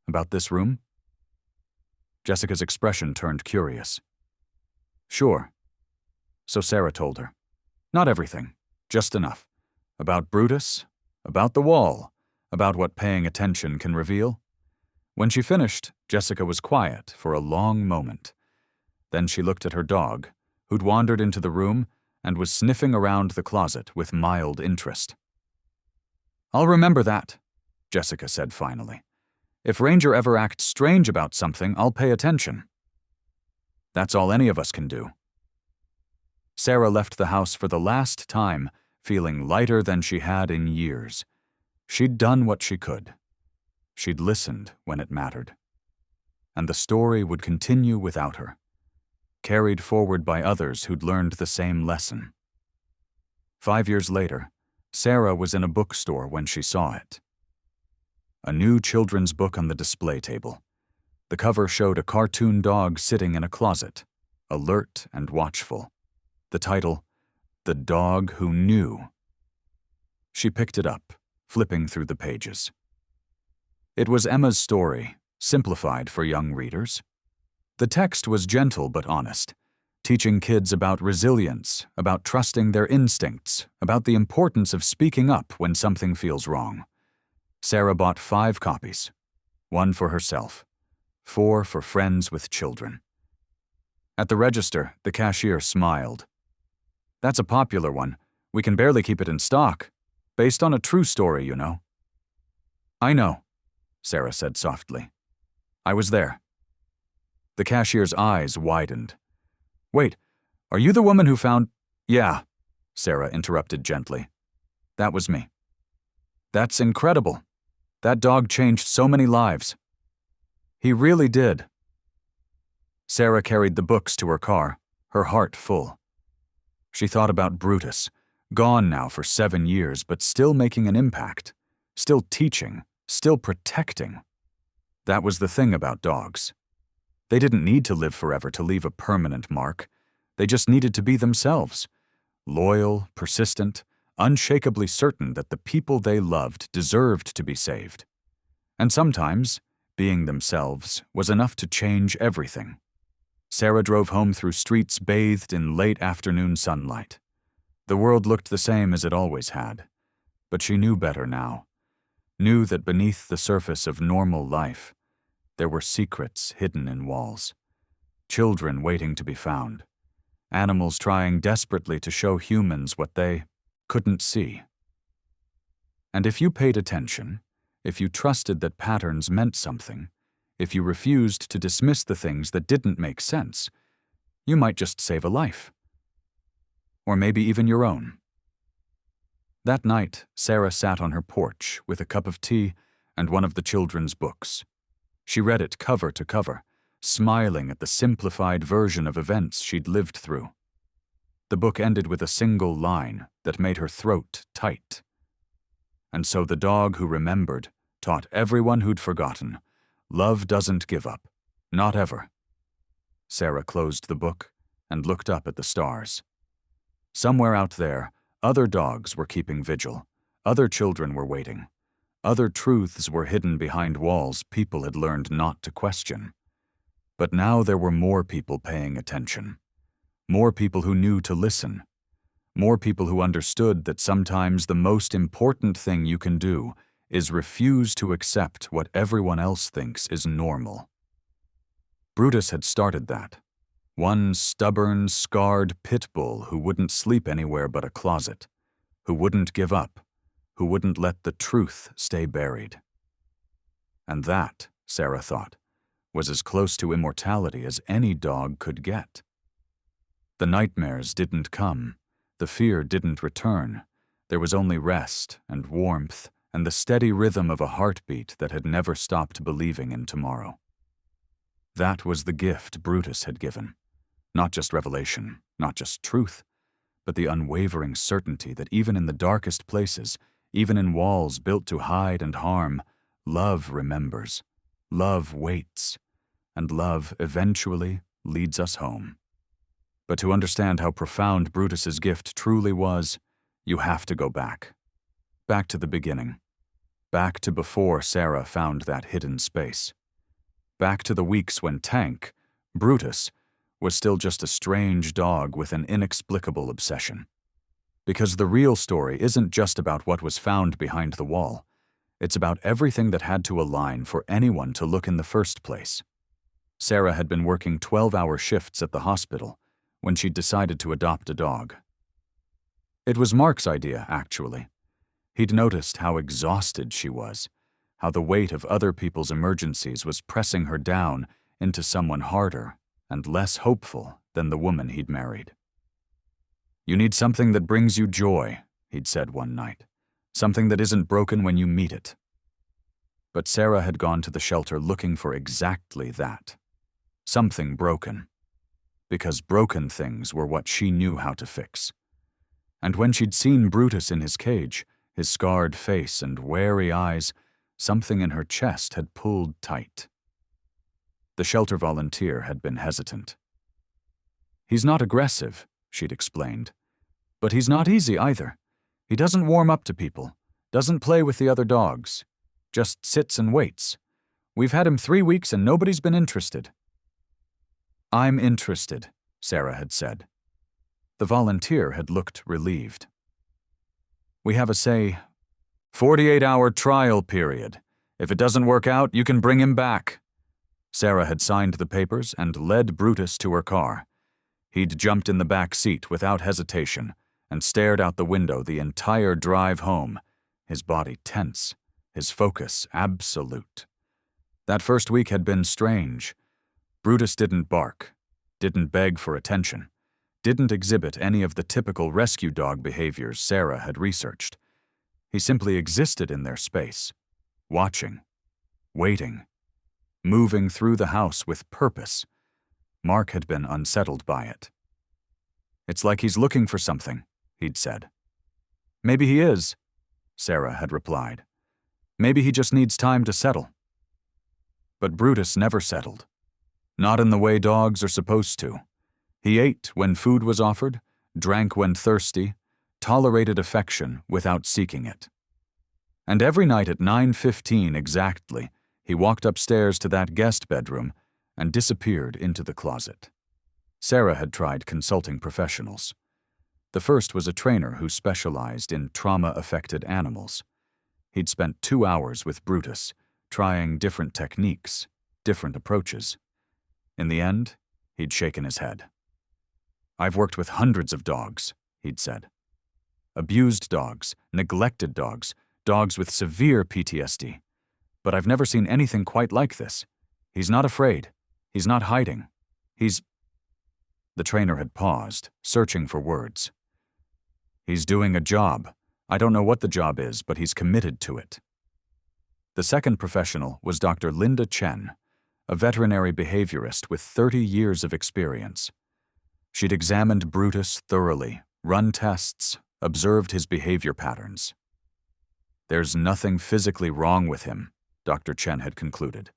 "About this room?" Jessica's expression turned curious. "Sure." So Sarah told her. Not everything, just enough. About Brutus, about the wall, about what paying attention can reveal. When she finished, Jessica was quiet for a long moment. Then she looked at her dog, who'd wandered into the room and was sniffing around the closet with mild interest. "I'll remember that," Jessica said finally. "If Ranger ever acts strange about something, I'll pay attention." That's all any of us can do. Sarah left the house for the last time, feeling lighter than she had in years. She'd done what she could. She'd listened when it mattered. And the story would continue without her, carried forward by others who'd learned the same lesson. 5 years later, Sarah was in a bookstore when she saw it. A new children's book on the display table. The cover showed a cartoon dog sitting in a closet, alert and watchful. The title, The Dog Who Knew. She picked it up, flipping through the pages. It was Emma's story, simplified for young readers. The text was gentle but honest, teaching kids about resilience, about trusting their instincts, about the importance of speaking up when something feels wrong. Sarah bought 5 copies, 1 for herself, 4 for friends with children. At the register, the cashier smiled. "That's a popular one. We can barely keep it in stock. Based on a true story, you know." "I know." Sarah said softly. I was there. The cashier's eyes widened. Wait, are you the woman who found— Yeah, Sarah interrupted gently. That was me. That's incredible. That dog changed so many lives. He really did. Sarah carried the books to her car, her heart full. She thought about Brutus, gone now for 7 years, but still making an impact, still teaching, still protecting. That was the thing about dogs. They didn't need to live forever to leave a permanent mark. They just needed to be themselves, loyal, persistent, unshakably certain that the people they loved deserved to be saved. And sometimes, being themselves was enough to change everything. Sarah drove home through streets bathed in late afternoon sunlight. The world looked the same as it always had, but she knew better now. Knew that beneath the surface of normal life, there were secrets hidden in walls. Children waiting to be found. Animals trying desperately to show humans what they couldn't see. And if you paid attention, if you trusted that patterns meant something, if you refused to dismiss the things that didn't make sense, you might just save a life. Or maybe even your own. That night, Sarah sat on her porch with a cup of tea and one of the children's books. She read it cover to cover, smiling at the simplified version of events she'd lived through. The book ended with a single line that made her throat tight. And so the dog who remembered taught everyone who'd forgotten, love doesn't give up, not ever. Sarah closed the book and looked up at the stars. Somewhere out there, other dogs were keeping vigil, other children were waiting. Other truths were hidden behind walls people had learned not to question. But now there were more people paying attention. More people who knew to listen. More people who understood that sometimes the most important thing you can do is refuse to accept what everyone else thinks is normal. Brutus had started that. One stubborn, scarred pitbull who wouldn't sleep anywhere but a closet, who wouldn't give up, who wouldn't let the truth stay buried. And that, Sarah thought, was as close to immortality as any dog could get. The nightmares didn't come, the fear didn't return. There was only rest and warmth and the steady rhythm of a heartbeat that had never stopped believing in tomorrow. That was the gift Brutus had given. Not just revelation, not just truth, but the unwavering certainty that even in the darkest places, even in walls built to hide and harm, love remembers, love waits, and love eventually leads us home. But to understand how profound Brutus's gift truly was, you have to go back. Back to the beginning. Back to before Sarah found that hidden space. Back to the weeks when Tank, Brutus, was still just a strange dog with an inexplicable obsession. Because the real story isn't just about what was found behind the wall. It's about everything that had to align for anyone to look in the first place. Sarah had been working 12-hour shifts at the hospital when she'd decided to adopt a dog. It was Mark's idea, actually. He'd noticed how exhausted she was, how the weight of other people's emergencies was pressing her down into someone harder and less hopeful than the woman he'd married. You need something that brings you joy, he'd said one night. Something that isn't broken when you meet it. But Sarah had gone to the shelter looking for exactly that. Something broken. Because broken things were what she knew how to fix. And when she'd seen Brutus in his cage, his scarred face and wary eyes, something in her chest had pulled tight. The shelter volunteer had been hesitant. He's not aggressive, she'd explained. But he's not easy either. He doesn't warm up to people, doesn't play with the other dogs, just sits and waits. We've had him 3 weeks and nobody's been interested. I'm interested, Sarah had said. The volunteer had looked relieved. We have a, 48-hour trial period. If it doesn't work out, you can bring him back. Sarah had signed the papers and led Brutus to her car. He'd jumped in the back seat without hesitation and stared out the window the entire drive home, his body tense, his focus absolute. That first week had been strange. Brutus didn't bark, didn't beg for attention, didn't exhibit any of the typical rescue dog behaviors Sarah had researched. He simply existed in their space, watching, waiting, moving through the house with purpose. Mark had been unsettled by it. "It's like he's looking for something," he'd said. "Maybe he is," Sarah had replied. "Maybe he just needs time to settle." But Brutus never settled. Not in the way dogs are supposed to. He ate when food was offered, drank when thirsty, tolerated affection without seeking it. And every night at 9:15 exactly, he walked upstairs to that guest bedroom and disappeared into the closet. Sarah had tried consulting professionals. The first was a trainer who specialized in trauma-affected animals. He'd spent 2 hours with Brutus, trying different techniques, different approaches. In the end, he'd shaken his head. "I've worked with hundreds of dogs," he'd said. "Abused dogs, neglected dogs, dogs with severe PTSD. But I've never seen anything quite like this. He's not afraid. He's not hiding. He's—" The trainer had paused, searching for words. "He's doing a job. I don't know what the job is, but he's committed to it." The second professional was Dr. Linda Chen, a veterinary behaviorist with 30 years of experience. She'd examined Brutus thoroughly, run tests, observed his behavior patterns. "There's nothing physically wrong with him," Dr. Chen had concluded.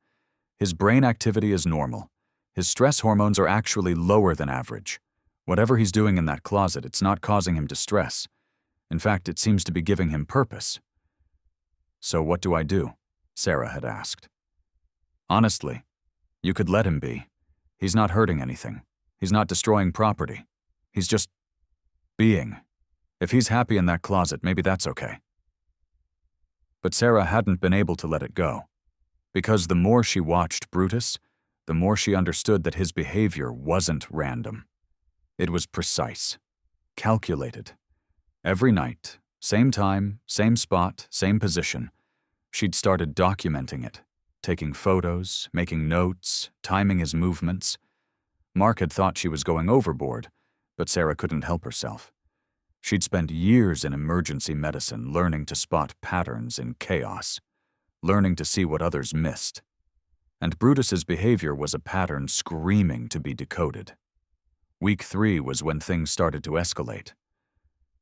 "His brain activity is normal. His stress hormones are actually lower than average. Whatever he's doing in that closet, it's not causing him distress. In fact, it seems to be giving him purpose." "So what do I do?" Sarah had asked. "Honestly, you could let him be. He's not hurting anything. He's not destroying property. He's just being. If he's happy in that closet, maybe that's okay." But Sarah hadn't been able to let it go. Because the more she watched Brutus, the more she understood that his behavior wasn't random. It was precise, calculated. Every night, same time, same spot, same position, she'd started documenting it, taking photos, making notes, timing his movements. Mark had thought she was going overboard, but Sarah couldn't help herself. She'd spent years in emergency medicine learning to spot patterns in chaos, learning to see what others missed. And Brutus's behavior was a pattern screaming to be decoded. Week 3 was when things started to escalate.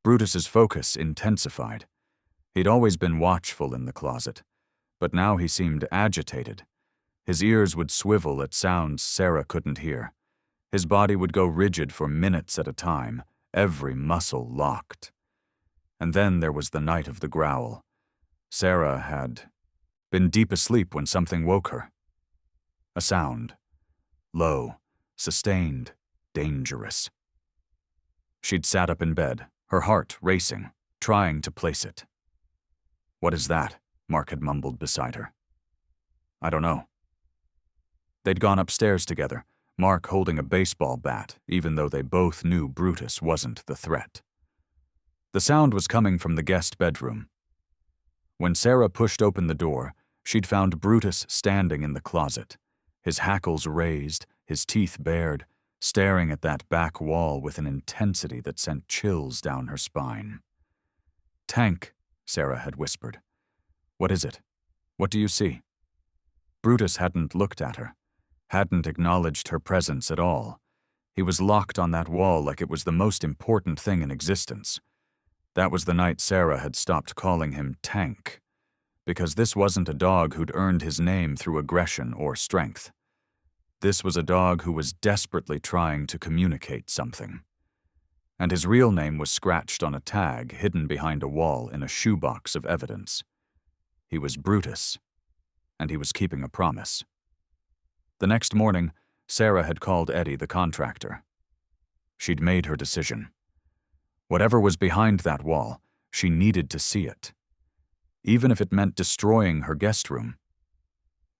Brutus's focus intensified. He'd always been watchful in the closet, but now he seemed agitated. His ears would swivel at sounds Sarah couldn't hear. His body would go rigid for minutes at a time, every muscle locked. And then there was the night of the growl. Sarah had been deep asleep when something woke her. A sound. Low, sustained, dangerous. She'd sat up in bed, her heart racing, trying to place it. "What is that?" Mark had mumbled beside her. "I don't know." They'd gone upstairs together, Mark holding a baseball bat, even though they both knew Brutus wasn't the threat. The sound was coming from the guest bedroom. When Sarah pushed open the door, she'd found Brutus standing in the closet, his hackles raised, his teeth bared, staring at that back wall with an intensity that sent chills down her spine. "Tank," Sarah had whispered. "What is it? What do you see?" Brutus hadn't looked at her, hadn't acknowledged her presence at all. He was locked on that wall like it was the most important thing in existence. That was the night Sarah had stopped calling him Tank, because this wasn't a dog who'd earned his name through aggression or strength. This was a dog who was desperately trying to communicate something. And his real name was scratched on a tag hidden behind a wall in a shoebox of evidence. He was Brutus, and he was keeping a promise. The next morning, Sarah had called Eddie, the contractor. She'd made her decision. Whatever was behind that wall, she needed to see it. Even if it meant destroying her guest room.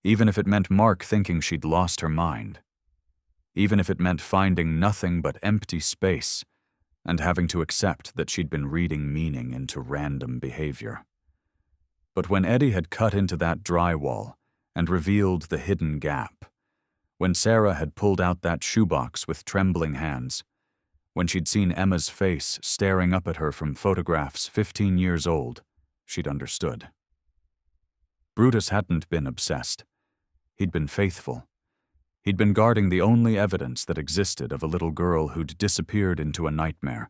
Even if it meant Mark thinking she'd lost her mind. Even if it meant finding nothing but empty space and having to accept that she'd been reading meaning into random behavior. But when Eddie had cut into that drywall and revealed the hidden gap, when Sarah had pulled out that shoebox with trembling hands, when she'd seen Emma's face staring up at her from photographs 15 years old, she'd understood. Brutus hadn't been obsessed. He'd been faithful. He'd been guarding the only evidence that existed of a little girl who'd disappeared into a nightmare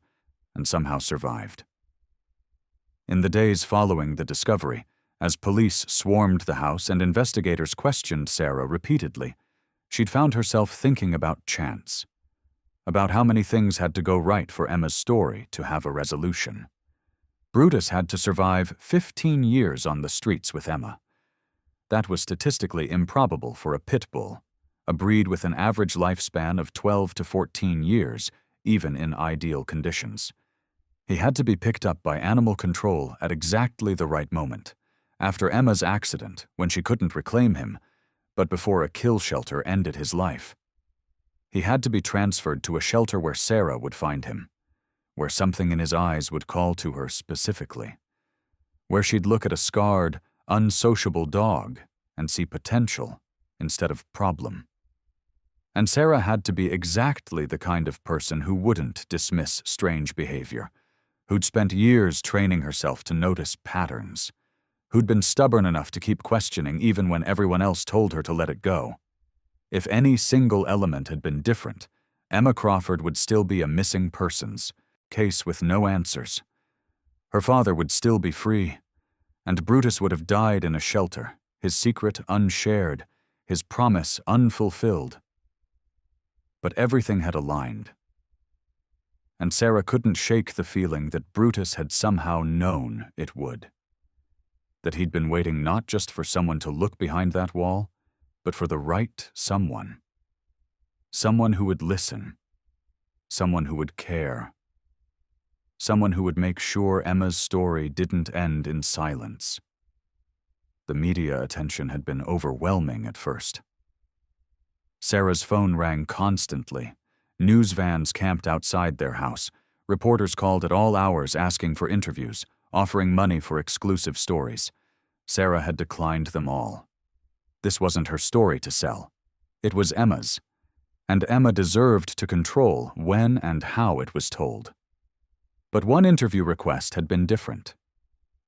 and somehow survived. In the days following the discovery, as police swarmed the house and investigators questioned Sarah repeatedly, she'd found herself thinking about chance, about how many things had to go right for Emma's story to have a resolution. Brutus had to survive 15 years on the streets with Emma. That was statistically improbable for a pitbull, a breed with an average lifespan of 12 to 14 years, even in ideal conditions. He had to be picked up by animal control at exactly the right moment, after Emma's accident when she couldn't reclaim him, but before a kill shelter ended his life. He had to be transferred to a shelter where Sarah would find him, where something in his eyes would call to her specifically, where she'd look at a scarred, unsociable dog and see potential instead of problem. And Sarah had to be exactly the kind of person who wouldn't dismiss strange behavior, who'd spent years training herself to notice patterns, who'd been stubborn enough to keep questioning even when everyone else told her to let it go. If any single element had been different, Emma Crawford would still be a missing persons case with no answers. Her father would still be free, and Brutus would have died in a shelter, his secret unshared, his promise unfulfilled. But everything had aligned, and Sarah couldn't shake the feeling that Brutus had somehow known it would. That he'd been waiting not just for someone to look behind that wall, but for the right someone. Someone who would listen. Someone who would care. Someone who would make sure Emma's story didn't end in silence. The media attention had been overwhelming at first. Sarah's phone rang constantly. News vans camped outside their house. Reporters called at all hours asking for interviews, offering money for exclusive stories. Sarah had declined them all. This wasn't her story to sell. It was Emma's, and Emma deserved to control when and how it was told. But one interview request had been different.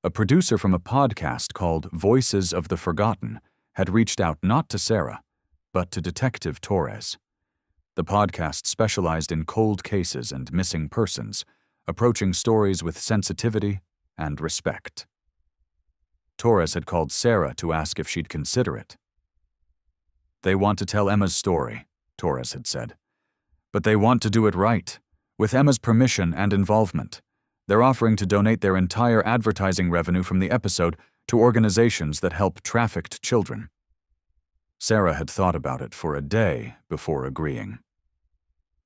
A producer from a podcast called Voices of the Forgotten had reached out not to Sarah, but to Detective Torres. The podcast specialized in cold cases and missing persons, approaching stories with sensitivity and respect. Torres had called Sarah to ask if she'd consider it. "They want to tell Emma's story," Torres had said. "But they want to do it right, with Emma's permission and involvement. They're offering to donate their entire advertising revenue from the episode to organizations that help trafficked children." Sarah had thought about it for a day before agreeing.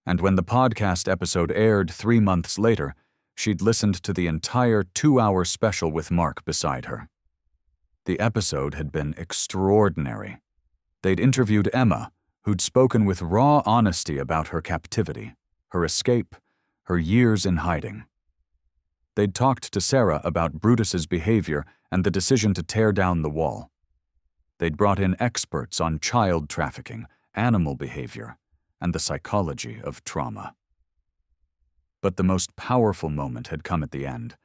And when the podcast episode aired 3 months later, she'd listened to the entire 2-hour special with Mark beside her. The episode had been extraordinary. They'd interviewed Emma, who'd spoken with raw honesty about her captivity, her escape, her years in hiding. They'd talked to Sarah about Brutus's behavior and the decision to tear down the wall. They'd brought in experts on child trafficking, animal behavior, and the psychology of trauma. But the most powerful moment had come at the end,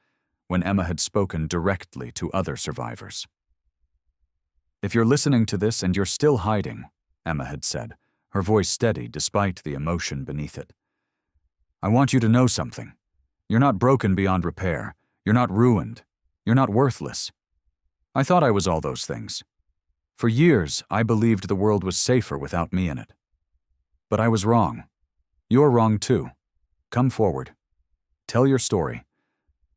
when Emma had spoken directly to other survivors. "If you're listening to this and you're still hiding," Emma had said, her voice steady despite the emotion beneath it, "I want you to know something. You're not broken beyond repair. You're not ruined. You're not worthless. I thought I was all those things. For years, I believed the world was safer without me in it. But I was wrong. You're wrong too. Come forward. Tell your story.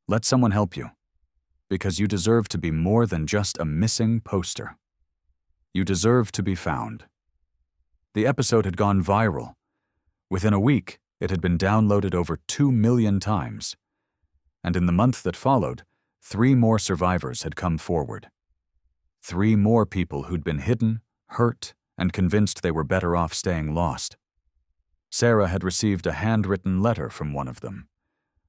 Let someone help you. Because you deserve to be more than just a missing poster. You deserve to be found." The episode had gone viral. Within a week, it had been downloaded over 2 million times. And in the month that followed, 3 more survivors had come forward. 3 more people who'd been hidden, hurt, and convinced they were better off staying lost. Sarah had received a handwritten letter from one of them.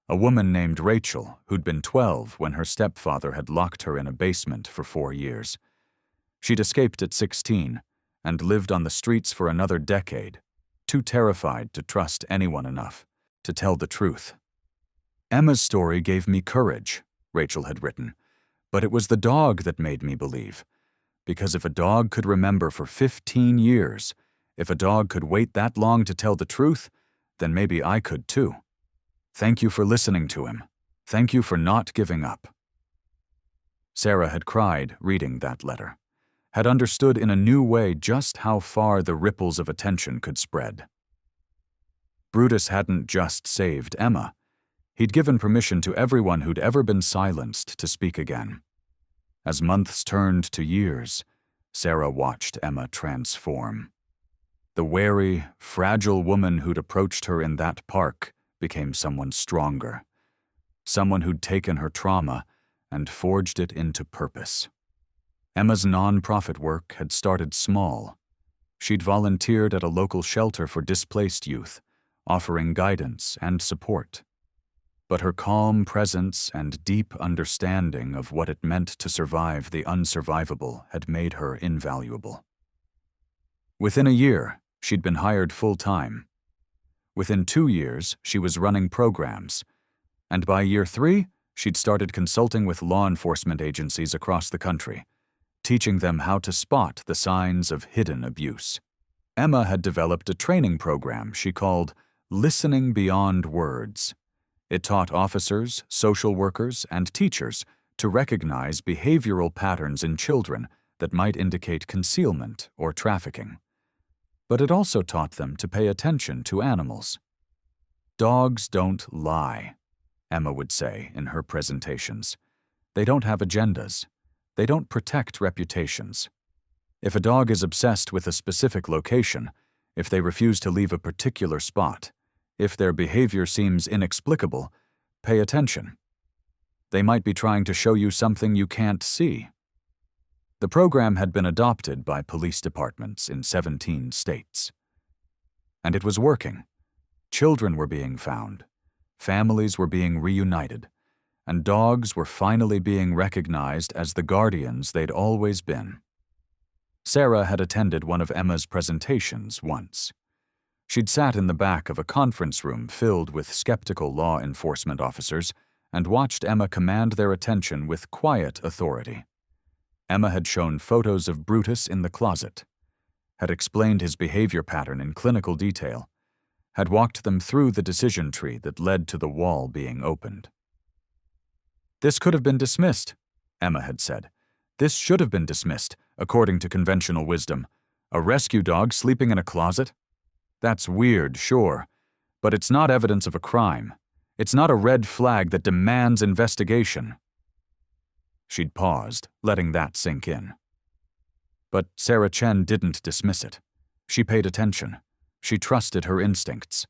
A woman named Rachel, who'd been 12 when her stepfather had locked her in a basement for 4 years. She'd escaped at 16 and lived on the streets for another decade, too terrified to trust anyone enough to tell the truth. Emma's story gave me courage, Rachel had written, but it was the dog that made me believe. Because if a dog could remember for 15 years, if a dog could wait that long to tell the truth, then maybe I could too. Thank you for listening to him. Thank you for not giving up. Sarah had cried reading that letter, had understood in a new way just how far the ripples of attention could spread. Brutus hadn't just saved Emma. He'd given permission to everyone who'd ever been silenced to speak again. As months turned to years, Sarah watched Emma transform. The wary, fragile woman who'd approached her in that park became someone stronger, someone who'd taken her trauma and forged it into purpose. Emma's nonprofit work had started small. She'd volunteered at a local shelter for displaced youth, offering guidance and support. But her calm presence and deep understanding of what it meant to survive the unsurvivable had made her invaluable. Within a year, she'd been hired full-time. Within 2 years, she was running programs. And by year 3, she'd started consulting with law enforcement agencies across the country, teaching them how to spot the signs of hidden abuse. Emma had developed a training program she called Listening Beyond Words. It taught officers, social workers, and teachers to recognize behavioral patterns in children that might indicate concealment or trafficking. But it also taught them to pay attention to animals. Dogs don't lie, Emma would say in her presentations. They don't have agendas. They don't protect reputations. If a dog is obsessed with a specific location, if they refuse to leave a particular spot, if their behavior seems inexplicable, pay attention. They might be trying to show you something you can't see. The program had been adopted by police departments in 17 states. And it was working. Children were being found, families were being reunited, and dogs were finally being recognized as the guardians they'd always been. Sarah had attended one of Emma's presentations once. She'd sat in the back of a conference room filled with skeptical law enforcement officers and watched Emma command their attention with quiet authority. Emma had shown photos of Brutus in the closet, had explained his behavior pattern in clinical detail, had walked them through the decision tree that led to the wall being opened. This could have been dismissed, Emma had said. This should have been dismissed, according to conventional wisdom. A rescue dog sleeping in a closet? That's weird, sure, but it's not evidence of a crime. It's not a red flag that demands investigation. She'd paused, letting that sink in. But Sarah Chen didn't dismiss it. She paid attention. She trusted her instincts.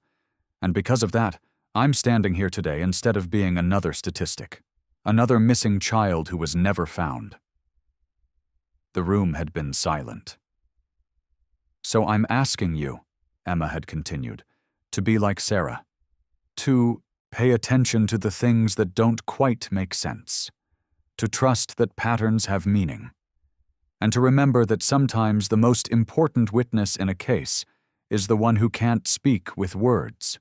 And because of that, I'm standing here today instead of being another statistic, another missing child who was never found. The room had been silent. So I'm asking you, Emma had continued, to be like Sarah, to pay attention to the things that don't quite make sense, to trust that patterns have meaning, and to remember that sometimes the most important witness in a case is the one who can't speak with words.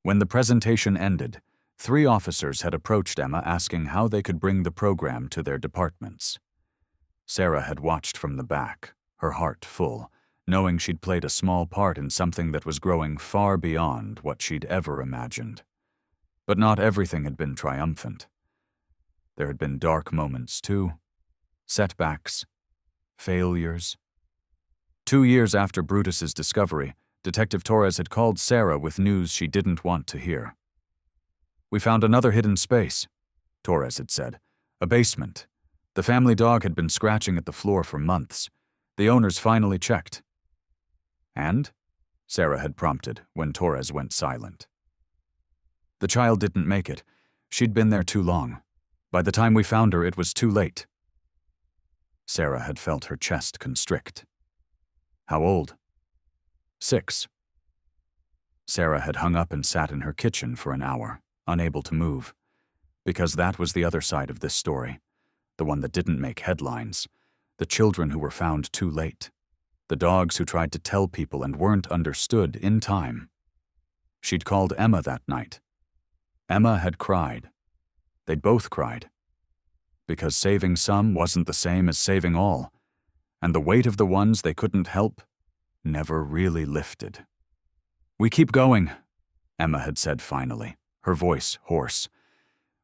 When the presentation ended, 3 officers had approached Emma asking how they could bring the program to their departments. Sarah had watched from the back, her heart full, knowing she'd played a small part in something that was growing far beyond what she'd ever imagined. But not everything had been triumphant. There had been dark moments, too. Setbacks. Failures. 2 years after Brutus's discovery, Detective Torres had called Sarah with news she didn't want to hear. We found another hidden space, Torres had said. A basement. The family dog had been scratching at the floor for months. The owners finally checked. And? Sarah had prompted when Torres went silent. The child didn't make it. She'd been there too long. By the time we found her, it was too late. Sarah had felt her chest constrict. How old? 6. Sarah had hung up and sat in her kitchen for an hour, unable to move. Because that was the other side of this story, the one that didn't make headlines, the children who were found too late, the dogs who tried to tell people and weren't understood in time. She'd called Emma that night. Emma had cried. They'd both cried. Because saving some wasn't the same as saving all, and the weight of the ones they couldn't help never really lifted. "We keep going," Emma had said finally, her voice hoarse.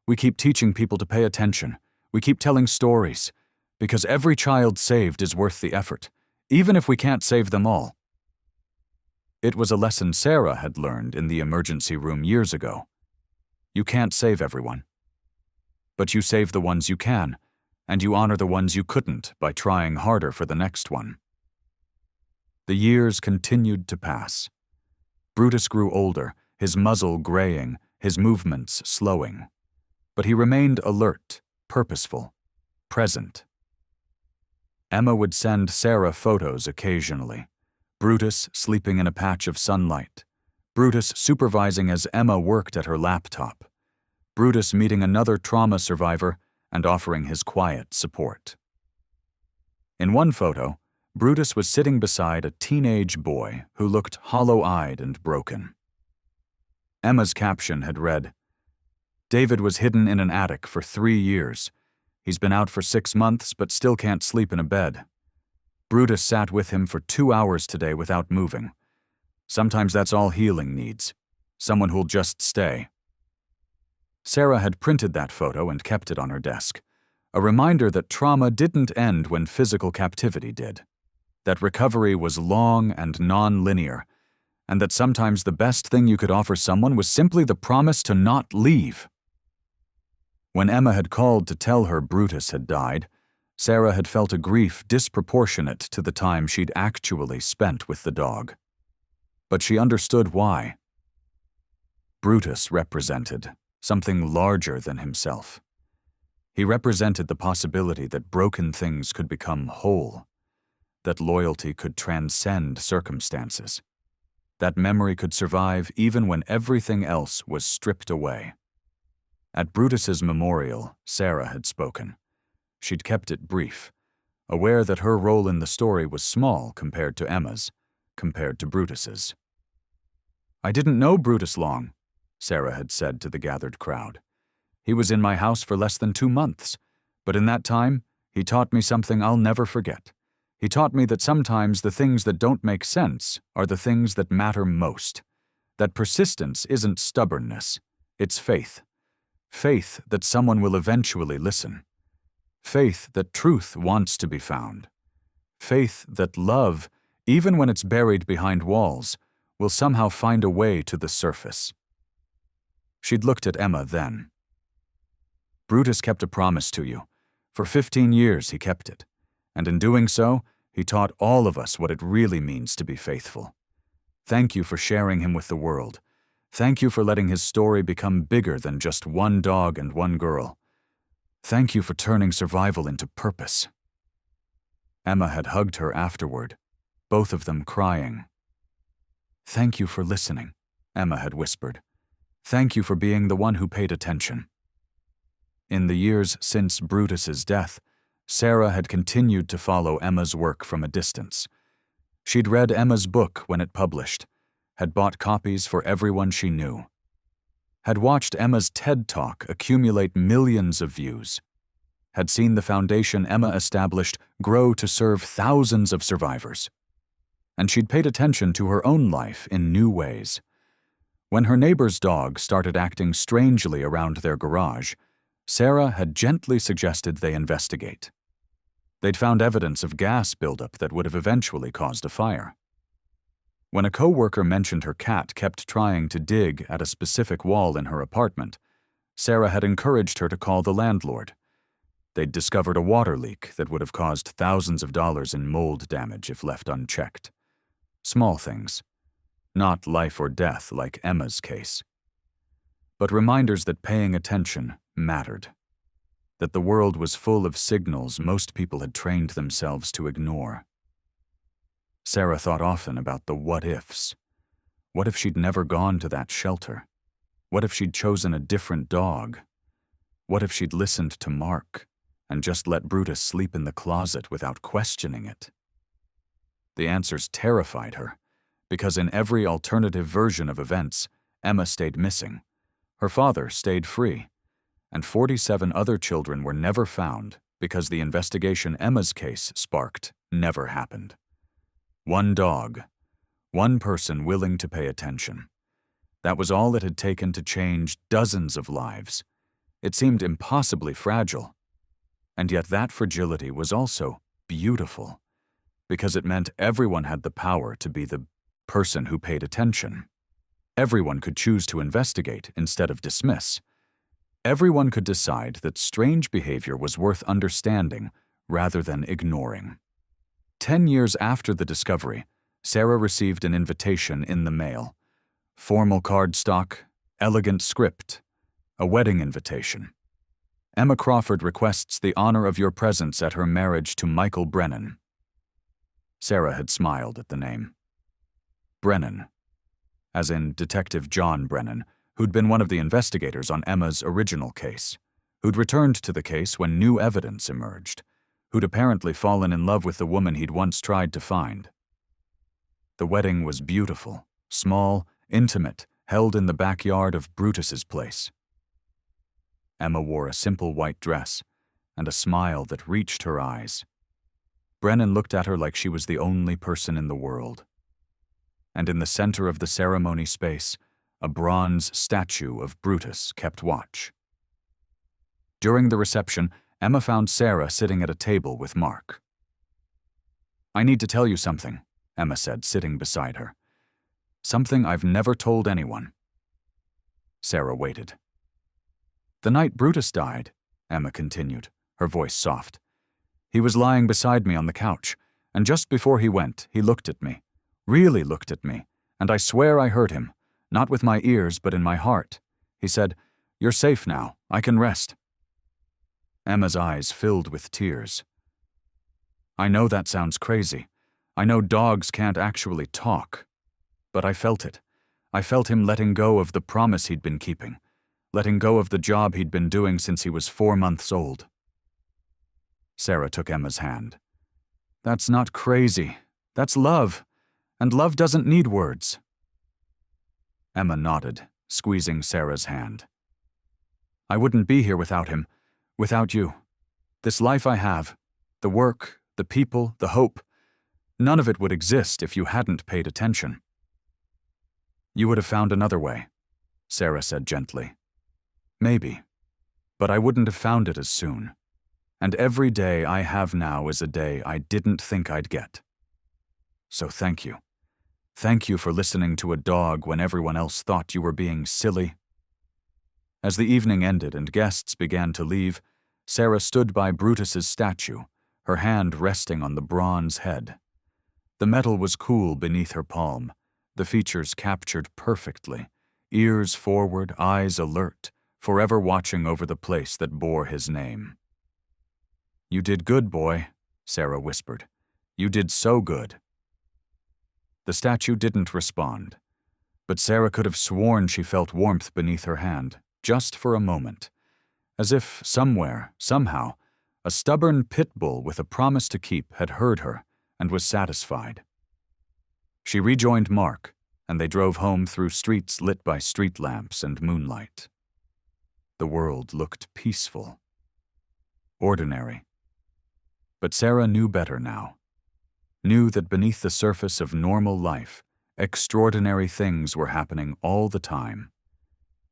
"We keep teaching people to pay attention. We keep telling stories, because every child saved is worth the effort, even if we can't save them all." It was a lesson Sarah had learned in the emergency room years ago. You can't save everyone. But you save the ones you can, and you honor the ones you couldn't by trying harder for the next one. The years continued to pass. Brutus grew older, his muzzle graying, his movements slowing. But he remained alert, purposeful, present. Emma would send Sarah photos occasionally. Brutus sleeping in a patch of sunlight. Brutus supervising as Emma worked at her laptop. Brutus meeting another trauma survivor and offering his quiet support. In one photo, Brutus was sitting beside a teenage boy who looked hollow-eyed and broken. Emma's caption had read, "David was hidden in an attic for 3 years. He's been out for 6 months but still can't sleep in a bed. Brutus sat with him for 2 hours today without moving. Sometimes that's all healing needs. Someone who'll just stay." Sarah had printed that photo and kept it on her desk, a reminder that trauma didn't end when physical captivity did, that recovery was long and non-linear, and that sometimes the best thing you could offer someone was simply the promise to not leave. When Emma had called to tell her Brutus had died, Sarah had felt a grief disproportionate to the time she'd actually spent with the dog. But she understood why. Brutus represented something larger than himself. He represented the possibility that broken things could become whole, that loyalty could transcend circumstances, that memory could survive even when everything else was stripped away. At Brutus's memorial, Sarah had spoken. She'd kept it brief, aware that her role in the story was small compared to Emma's, compared to Brutus's. "I didn't know Brutus long," Sarah had said to the gathered crowd. "He was in my house for less than 2 months, but in that time, he taught me something I'll never forget. He taught me that sometimes the things that don't make sense are the things that matter most, that persistence isn't stubbornness, it's faith. Faith that someone will eventually listen. Faith that truth wants to be found. Faith that love, even when it's buried behind walls, will somehow find a way to the surface." She'd looked at Emma then. "Brutus kept a promise to you. For 15 years he kept it. And in doing so, he taught all of us what it really means to be faithful. Thank you for sharing him with the world. Thank you for letting his story become bigger than just one dog and one girl. Thank you for turning survival into purpose." Emma had hugged her afterward, both of them crying. "Thank you for listening," Emma had whispered. "Thank you for being the one who paid attention." In the years since Brutus's death, Sarah had continued to follow Emma's work from a distance. She'd read Emma's book when it published, had bought copies for everyone she knew, had watched Emma's TED Talk accumulate millions of views, had seen the foundation Emma established grow to serve thousands of survivors. And she'd paid attention to her own life in new ways. When her neighbor's dog started acting strangely around their garage, Sarah had gently suggested they investigate. They'd found evidence of gas buildup that would have eventually caused a fire. When a coworker mentioned her cat kept trying to dig at a specific wall in her apartment, Sarah had encouraged her to call the landlord. They'd discovered a water leak that would have caused thousands of dollars in mold damage if left unchecked. Small things. Not life or death like Emma's case. But reminders that paying attention mattered. That the world was full of signals most people had trained themselves to ignore. Sarah thought often about the what-ifs. What if she'd never gone to that shelter? What if she'd chosen a different dog? What if she'd listened to Mark and just let Brutus sleep in the closet without questioning it? The answers terrified her, because in every alternative version of events, Emma stayed missing, her father stayed free, and 47 other children were never found because the investigation Emma's case sparked never happened. One dog, one person willing to pay attention. That was all it had taken to change dozens of lives. It seemed impossibly fragile. And yet that fragility was also beautiful, because it meant everyone had the power to be the person who paid attention. Everyone could choose to investigate instead of dismiss. Everyone could decide that strange behavior was worth understanding rather than ignoring. 10 years after the discovery, Sarah received an invitation in the mail. Formal cardstock, elegant script, a wedding invitation. Emma Crawford requests the honor of your presence at her marriage to Michael Brennan. Sarah had smiled at the name. Brennan, as in Detective John Brennan, who'd been one of the investigators on Emma's original case, who'd returned to the case when new evidence emerged, who'd apparently fallen in love with the woman he'd once tried to find. The wedding was beautiful, small, intimate, held in the backyard of Brutus's place. Emma wore a simple white dress and a smile that reached her eyes. Brennan looked at her like she was the only person in the world. And in the center of the ceremony space, a bronze statue of Brutus kept watch. During the reception, Emma found Sarah sitting at a table with Mark. "I need to tell you something," Emma said, sitting beside her. "Something I've never told anyone." Sarah waited. "The night Brutus died," Emma continued, her voice soft, "he was lying beside me on the couch, and just before he went, he looked at me, really looked at me, and I swear I heard him, not with my ears but in my heart. He said, 'You're safe now, I can rest.'" Emma's eyes filled with tears. "I know that sounds crazy. I know dogs can't actually talk. But I felt it. I felt him letting go of the promise he'd been keeping, letting go of the job he'd been doing since he was 4 months old." Sarah took Emma's hand. "That's not crazy. That's love. And love doesn't need words." Emma nodded, squeezing Sarah's hand. "I wouldn't be here without him, without you. This life I have, the work, the people, the hope, none of it would exist if you hadn't paid attention." "You would have found another way," Sarah said gently. "Maybe, but I wouldn't have found it as soon. And every day I have now is a day I didn't think I'd get. So thank you. Thank you for listening to a dog when everyone else thought you were being silly." As the evening ended and guests began to leave, Sarah stood by Brutus's statue, her hand resting on the bronze head. The metal was cool beneath her palm, the features captured perfectly, ears forward, eyes alert, forever watching over the place that bore his name. "You did good, boy," Sarah whispered. "You did so good." The statue didn't respond, but Sarah could have sworn she felt warmth beneath her hand, just for a moment, as if somewhere, somehow, a stubborn pitbull with a promise to keep had heard her and was satisfied. She rejoined Mark, and they drove home through streets lit by street lamps and moonlight. The world looked peaceful, ordinary. But Sarah knew better now. Knew that beneath the surface of normal life, extraordinary things were happening all the time.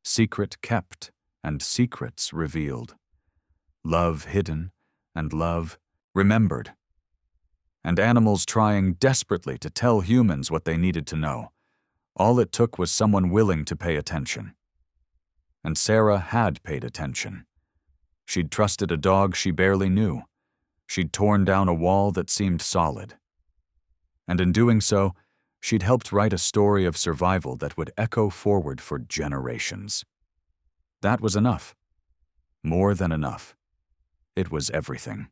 Secret kept and secrets revealed. Love hidden and love remembered. And animals trying desperately to tell humans what they needed to know. All it took was someone willing to pay attention. And Sarah had paid attention. She'd trusted a dog she barely knew. She'd torn down a wall that seemed solid. And in doing so, she'd helped write a story of survival that would echo forward for generations. That was enough. More than enough. It was everything.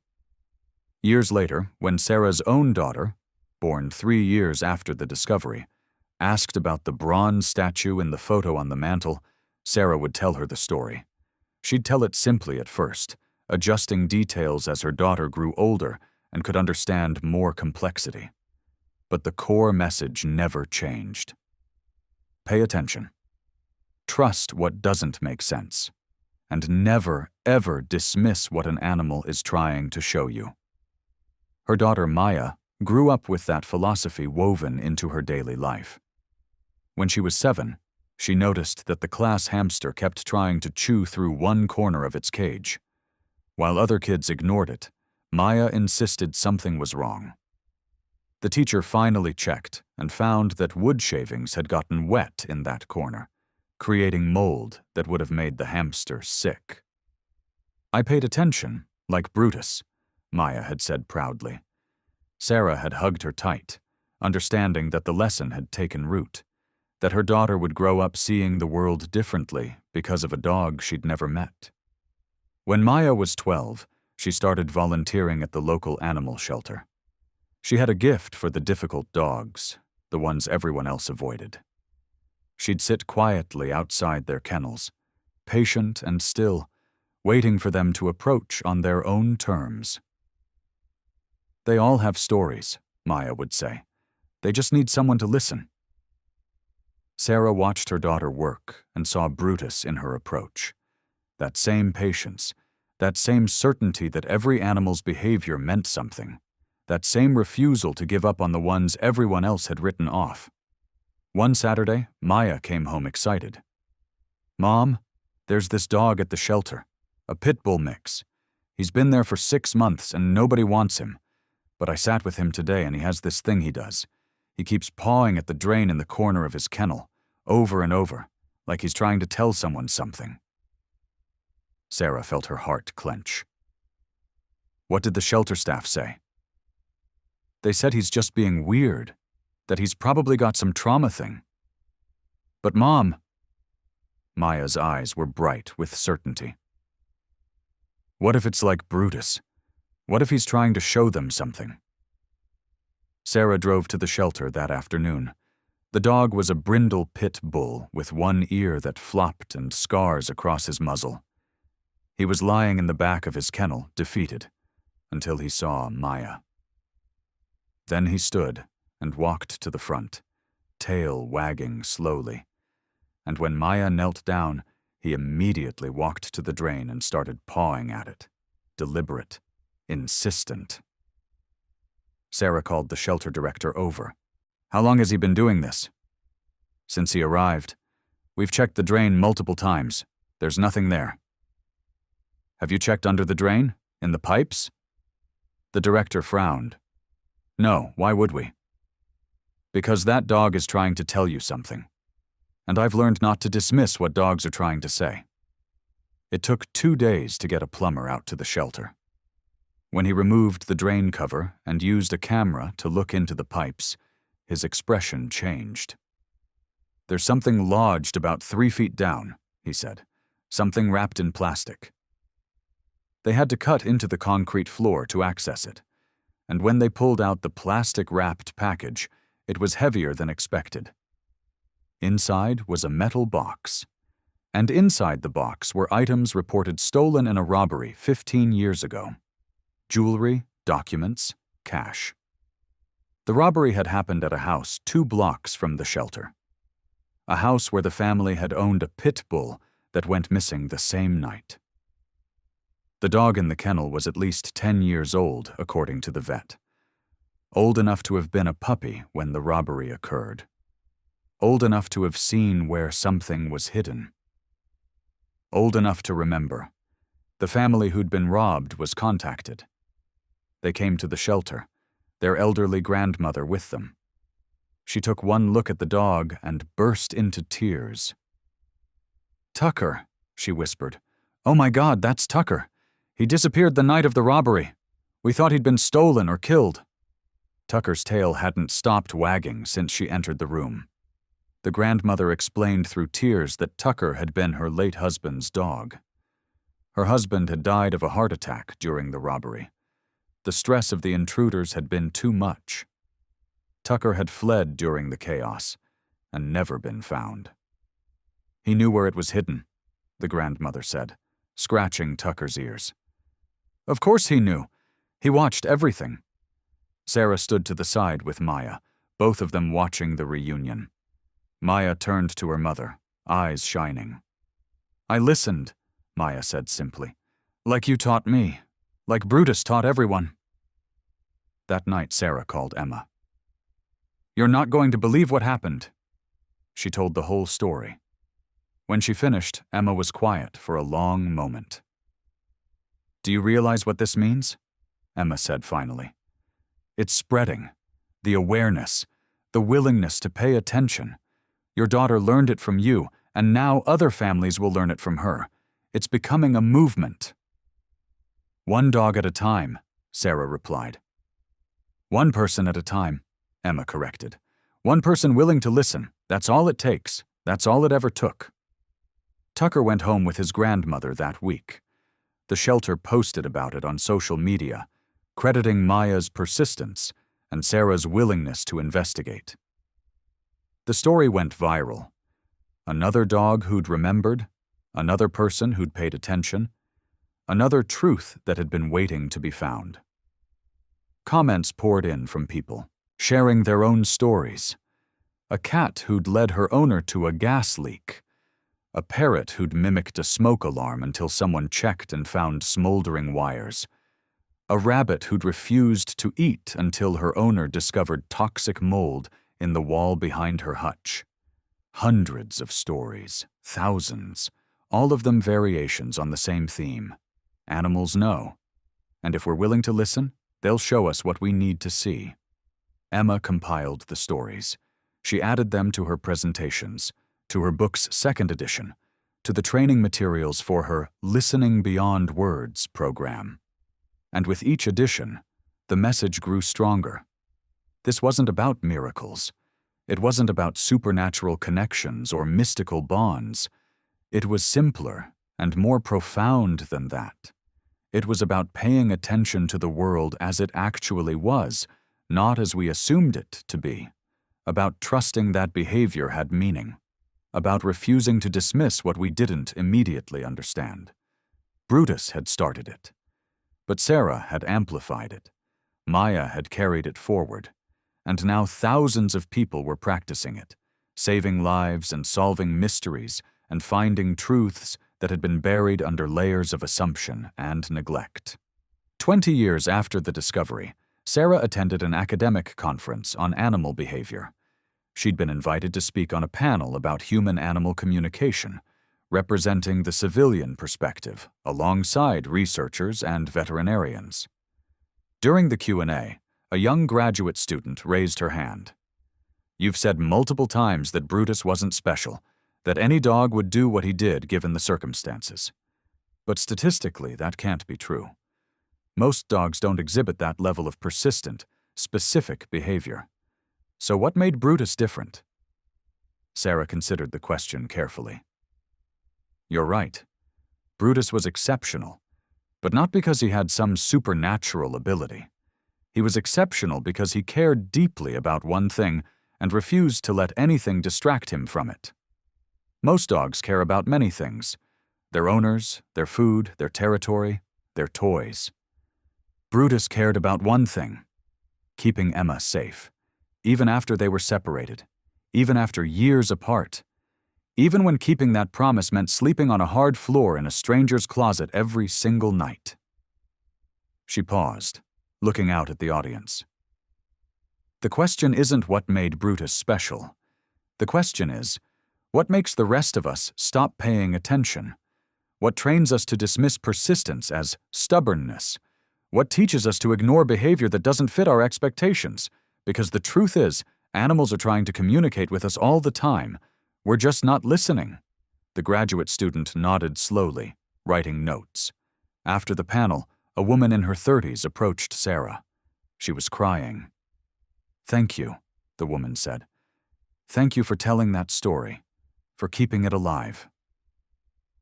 Years later, when Sarah's own daughter, born 3 years after the discovery, asked about the bronze statue in the photo on the mantel, Sarah would tell her the story. She'd tell it simply at first, adjusting details as her daughter grew older and could understand more complexity. But the core message never changed. Pay attention. Trust what doesn't make sense. And never, ever dismiss what an animal is trying to show you. Her daughter Maya grew up with that philosophy woven into her daily life. When she was 7, she noticed that the class hamster kept trying to chew through one corner of its cage. While other kids ignored it, Maya insisted something was wrong. The teacher finally checked and found that wood shavings had gotten wet in that corner, creating mold that would have made the hamster sick. "I paid attention, like Brutus," Maya had said proudly. Sarah had hugged her tight, understanding that the lesson had taken root, that her daughter would grow up seeing the world differently because of a dog she'd never met. When Maya was 12, she started volunteering at the local animal shelter. She had a gift for the difficult dogs, the ones everyone else avoided. She'd sit quietly outside their kennels, patient and still, waiting for them to approach on their own terms. "They all have stories," Maya would say. "They just need someone to listen." Sarah watched her daughter work and saw Brutus in her approach. That same patience, that same certainty that every animal's behavior meant something, that same refusal to give up on the ones everyone else had written off. One Saturday, Maya came home excited. "Mom, there's this dog at the shelter, a pitbull mix. He's been there for 6 months and nobody wants him. But I sat with him today and he has this thing he does. He keeps pawing at the drain in the corner of his kennel, over and over, like he's trying to tell someone something." Sarah felt her heart clench. "What did the shelter staff say?" "They said he's just being weird, that he's probably got some trauma thing." "But Mom..." Maya's eyes were bright with certainty. "What if it's like Brutus? What if he's trying to show them something?" Sarah drove to the shelter that afternoon. The dog was a brindle pit bull with one ear that flopped and scars across his muzzle. He was lying in the back of his kennel, defeated, until he saw Maya. Then he stood and walked to the front, tail wagging slowly. And when Maya knelt down, he immediately walked to the drain and started pawing at it, deliberate, insistent. Sarah called the shelter director over. "How long has he been doing this?" "Since he arrived. We've checked the drain multiple times. There's nothing there." "Have you checked under the drain? In the pipes?" The director frowned. "No, why would we?" "Because that dog is trying to tell you something. And I've learned not to dismiss what dogs are trying to say." It took 2 days to get a plumber out to the shelter. When he removed the drain cover and used a camera to look into the pipes, his expression changed. "There's something lodged about 3 feet down," he said. "Something wrapped in plastic." They had to cut into the concrete floor to access it, and when they pulled out the plastic-wrapped package, it was heavier than expected. Inside was a metal box, and inside the box were items reported stolen in a robbery 15 years ago. Jewelry, documents, cash. The robbery had happened at a house 2 blocks from the shelter. A house where the family had owned a pit bull that went missing the same night. The dog in the kennel was at least 10 years old, according to the vet. Old enough to have been a puppy when the robbery occurred. Old enough to have seen where something was hidden. Old enough to remember. The family who'd been robbed was contacted. They came to the shelter, their elderly grandmother with them. She took one look at the dog and burst into tears. "Tucker," she whispered. "Oh my God, that's Tucker. He disappeared the night of the robbery. We thought he'd been stolen or killed." Tucker's tail hadn't stopped wagging since she entered the room. The grandmother explained through tears that Tucker had been her late husband's dog. Her husband had died of a heart attack during the robbery. The stress of the intruders had been too much. Tucker had fled during the chaos and never been found. He knew where it was hidden, the grandmother said, scratching Tucker's ears. Of course he knew. He watched everything. Sarah stood to the side with Maya, both of them watching the reunion. Maya turned to her mother, eyes shining. I listened, Maya said simply. Like you taught me. Like Brutus taught everyone. That night Sarah called Emma. You're not going to believe what happened. She told the whole story. When she finished, Emma was quiet for a long moment. Do you realize what this means? Emma said finally. It's spreading. The awareness. The willingness to pay attention. Your daughter learned it from you, and now other families will learn it from her. It's becoming a movement. One dog at a time, Sarah replied. One person at a time, Emma corrected. One person willing to listen. That's all it takes. That's all it ever took. Tucker went home with his grandmother that week. The shelter posted about it on social media, crediting Maya's persistence and Sarah's willingness to investigate. The story went viral. Another dog who'd remembered, another person who'd paid attention, another truth that had been waiting to be found. Comments poured in from people, sharing their own stories. A cat who'd led her owner to a gas leak. A parrot who'd mimicked a smoke alarm until someone checked and found smoldering wires. A rabbit who'd refused to eat until her owner discovered toxic mold in the wall behind her hutch. Hundreds of stories, thousands, all of them variations on the same theme. Animals know. And if we're willing to listen, they'll show us what we need to see. Emma compiled the stories. She added them to her presentations, to her book's second edition, to the training materials for her Listening Beyond Words program. And with each edition, the message grew stronger. This wasn't about miracles. It wasn't about supernatural connections or mystical bonds. It was simpler and more profound than that. It was about paying attention to the world as it actually was, not as we assumed it to be. About trusting that behavior had meaning. About refusing to dismiss what we didn't immediately understand. Brutus had started it. But Sarah had amplified it. Maya had carried it forward. And now thousands of people were practicing it, saving lives and solving mysteries and finding truths that had been buried under layers of assumption and neglect. 20 years after the discovery, Sarah attended an academic conference on animal behavior. She'd been invited to speak on a panel about human-animal communication, representing the civilian perspective alongside researchers and veterinarians. During the Q&A, a young graduate student raised her hand. You've said multiple times that Brutus wasn't special, that any dog would do what he did given the circumstances. But statistically, that can't be true. Most dogs don't exhibit that level of persistent, specific behavior. So what made Brutus different? Sarah considered the question carefully. You're right. Brutus was exceptional, but not because he had some supernatural ability. He was exceptional because he cared deeply about one thing and refused to let anything distract him from it. Most dogs care about many things: their owners, their food, their territory, their toys. Brutus cared about one thing: keeping Emma safe, even after they were separated, even after years apart, even when keeping that promise meant sleeping on a hard floor in a stranger's closet every single night. She paused, looking out at the audience. The question isn't what made Brutus special. The question is, what makes the rest of us stop paying attention? What trains us to dismiss persistence as stubbornness? What teaches us to ignore behavior that doesn't fit our expectations? Because the truth is, animals are trying to communicate with us all the time. We're just not listening. The graduate student nodded slowly, writing notes. After the panel, a woman in her 30s approached Sarah. She was crying. Thank you, the woman said. Thank you for telling that story, for keeping it alive.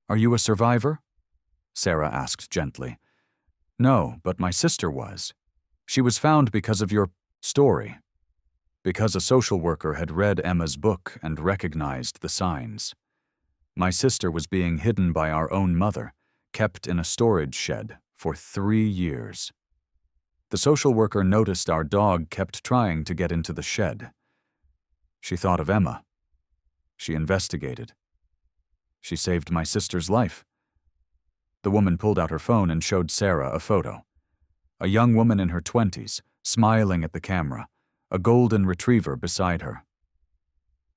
Are you a survivor? Sarah asked gently. No, but my sister was. She was found because of your story. Because a social worker had read Emma's book and recognized the signs. My sister was being hidden by our own mother, kept in a storage shed for 3 years. The social worker noticed our dog kept trying to get into the shed. She thought of Emma. She investigated. She saved my sister's life. The woman pulled out her phone and showed Sarah a photo. A young woman in her 20s, smiling at the camera, a golden retriever beside her.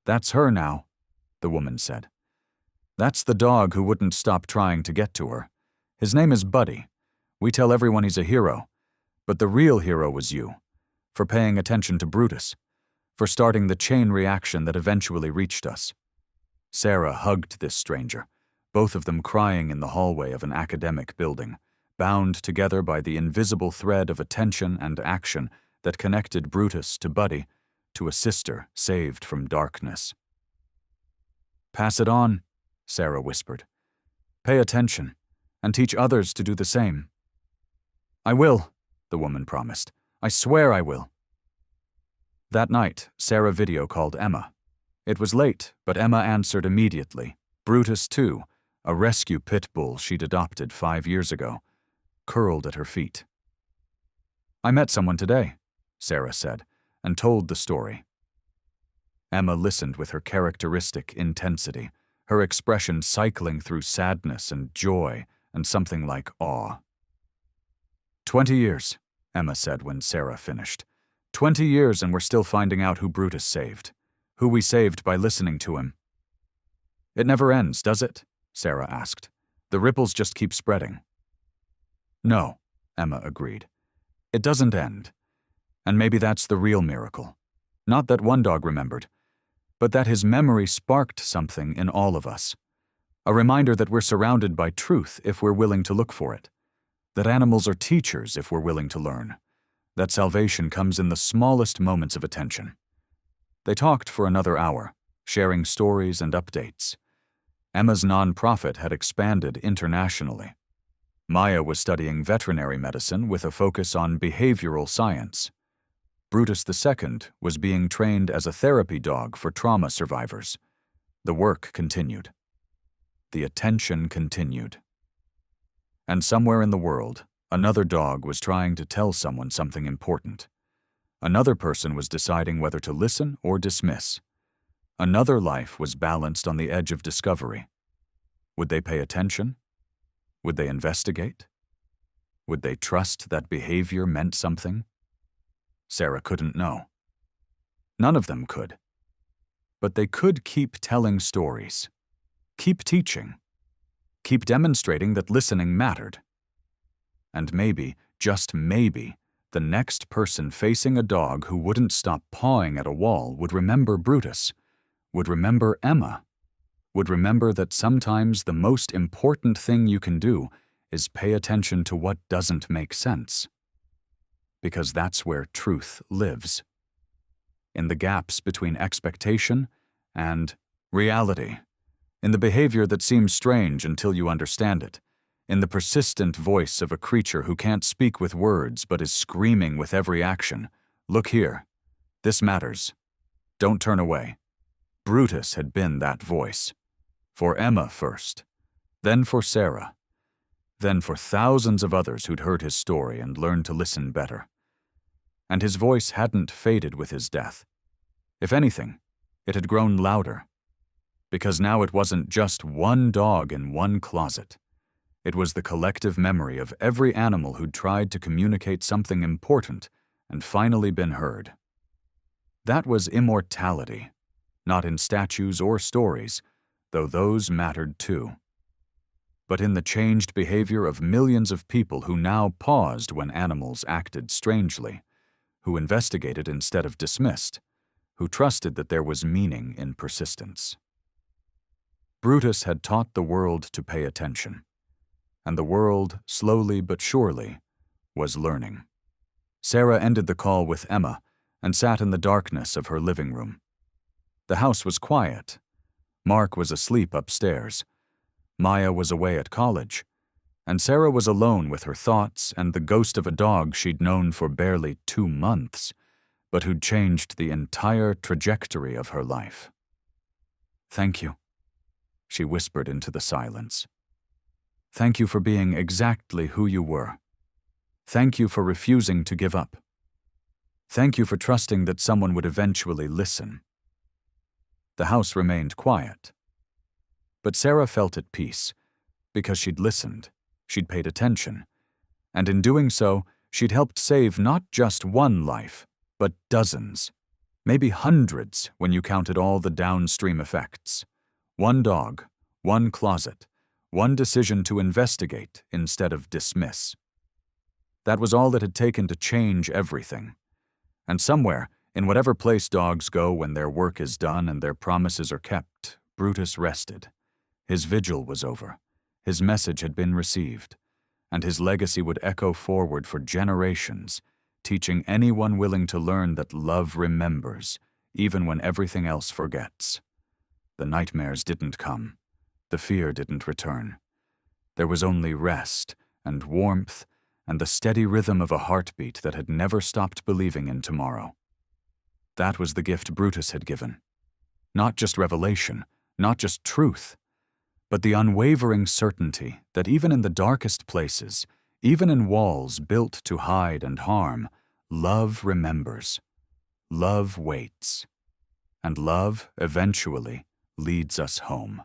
"That's her now," the woman said. "That's the dog who wouldn't stop trying to get to her. His name is Buddy. We tell everyone he's a hero. But the real hero was you, for paying attention to Brutus, for starting the chain reaction that eventually reached us." Sarah hugged this stranger, both of them crying in the hallway of an academic building, bound together by the invisible thread of attention and action that connected Brutus to Buddy, to a sister saved from darkness. "Pass it on," Sarah whispered. "Pay attention, and teach others to do the same." "I will," the woman promised. "I swear I will." That night, Sarah video called Emma. It was late, but Emma answered immediately. Brutus, too, a rescue pitbull she'd adopted 5 years ago, curled at her feet. "I met someone today," Sarah said, and told the story. Emma listened with her characteristic intensity, her expression cycling through sadness and joy and something like awe. 20 years, Emma said when Sarah finished. 20 years and we're still finding out who Brutus saved, who we saved by listening to him. "It never ends, does it?" Sarah asked. "The ripples just keep spreading." "No," Emma agreed. "It doesn't end. And maybe that's the real miracle. Not that one dog remembered, but that his memory sparked something in all of us. A reminder that we're surrounded by truth if we're willing to look for it. That animals are teachers if we're willing to learn. That salvation comes in the smallest moments of attention." They talked for another hour, sharing stories and updates. Emma's nonprofit had expanded internationally. Maya was studying veterinary medicine with a focus on behavioral science. Brutus II was being trained as a therapy dog for trauma survivors. The work continued. The attention continued. And somewhere in the world, another dog was trying to tell someone something important. Another person was deciding whether to listen or dismiss. Another life was balanced on the edge of discovery. Would they pay attention? Would they investigate? Would they trust that behavior meant something? Sarah couldn't know. None of them could. But they could keep telling stories, keep teaching, keep demonstrating that listening mattered. And maybe, just maybe, the next person facing a dog who wouldn't stop pawing at a wall would remember Brutus, would remember Emma, would remember that sometimes the most important thing you can do is pay attention to what doesn't make sense. Because that's where truth lives. In the gaps between expectation and reality. In the behavior that seems strange until you understand it. In the persistent voice of a creature who can't speak with words but is screaming with every action. "Look here. This matters. Don't turn away." Brutus had been that voice. For Emma first. Then for Sarah. Then for thousands of others who'd heard his story and learned to listen better. And his voice hadn't faded with his death. If anything, it had grown louder. Because now it wasn't just one dog in one closet. It was the collective memory of every animal who'd tried to communicate something important and finally been heard. That was immortality, not in statues or stories, though those mattered too. But in the changed behavior of millions of people who now paused when animals acted strangely, who investigated instead of dismissed, who trusted that there was meaning in persistence. Brutus had taught the world to pay attention, and the world, slowly but surely, was learning. Sarah ended the call with Emma and sat in the darkness of her living room. The house was quiet. Mark was asleep upstairs. Maya was away at college, and Sarah was alone with her thoughts and the ghost of a dog she'd known for barely 2 months, but who'd changed the entire trajectory of her life. "Thank you," she whispered into the silence. Thank you for being exactly who you were. Thank you for refusing to give up. Thank you for trusting that someone would eventually listen. The house remained quiet. But Sarah felt at peace, because she'd listened, she'd paid attention, and in doing so, she'd helped save not just one life, but dozens, maybe hundreds when you counted all the downstream effects. One dog, one closet, one decision to investigate instead of dismiss. That was all it had taken to change everything. And somewhere, in whatever place dogs go when their work is done and their promises are kept, Brutus rested. His vigil was over. His message had been received, and his legacy would echo forward for generations, teaching anyone willing to learn that love remembers, even when everything else forgets. The nightmares didn't come. The fear didn't return. There was only rest and warmth and the steady rhythm of a heartbeat that had never stopped believing in tomorrow. That was the gift Brutus had given. Not just revelation, not just truth, but the unwavering certainty that even in the darkest places, even in walls built to hide and harm, love remembers. Love waits. And love, eventually, leads us home.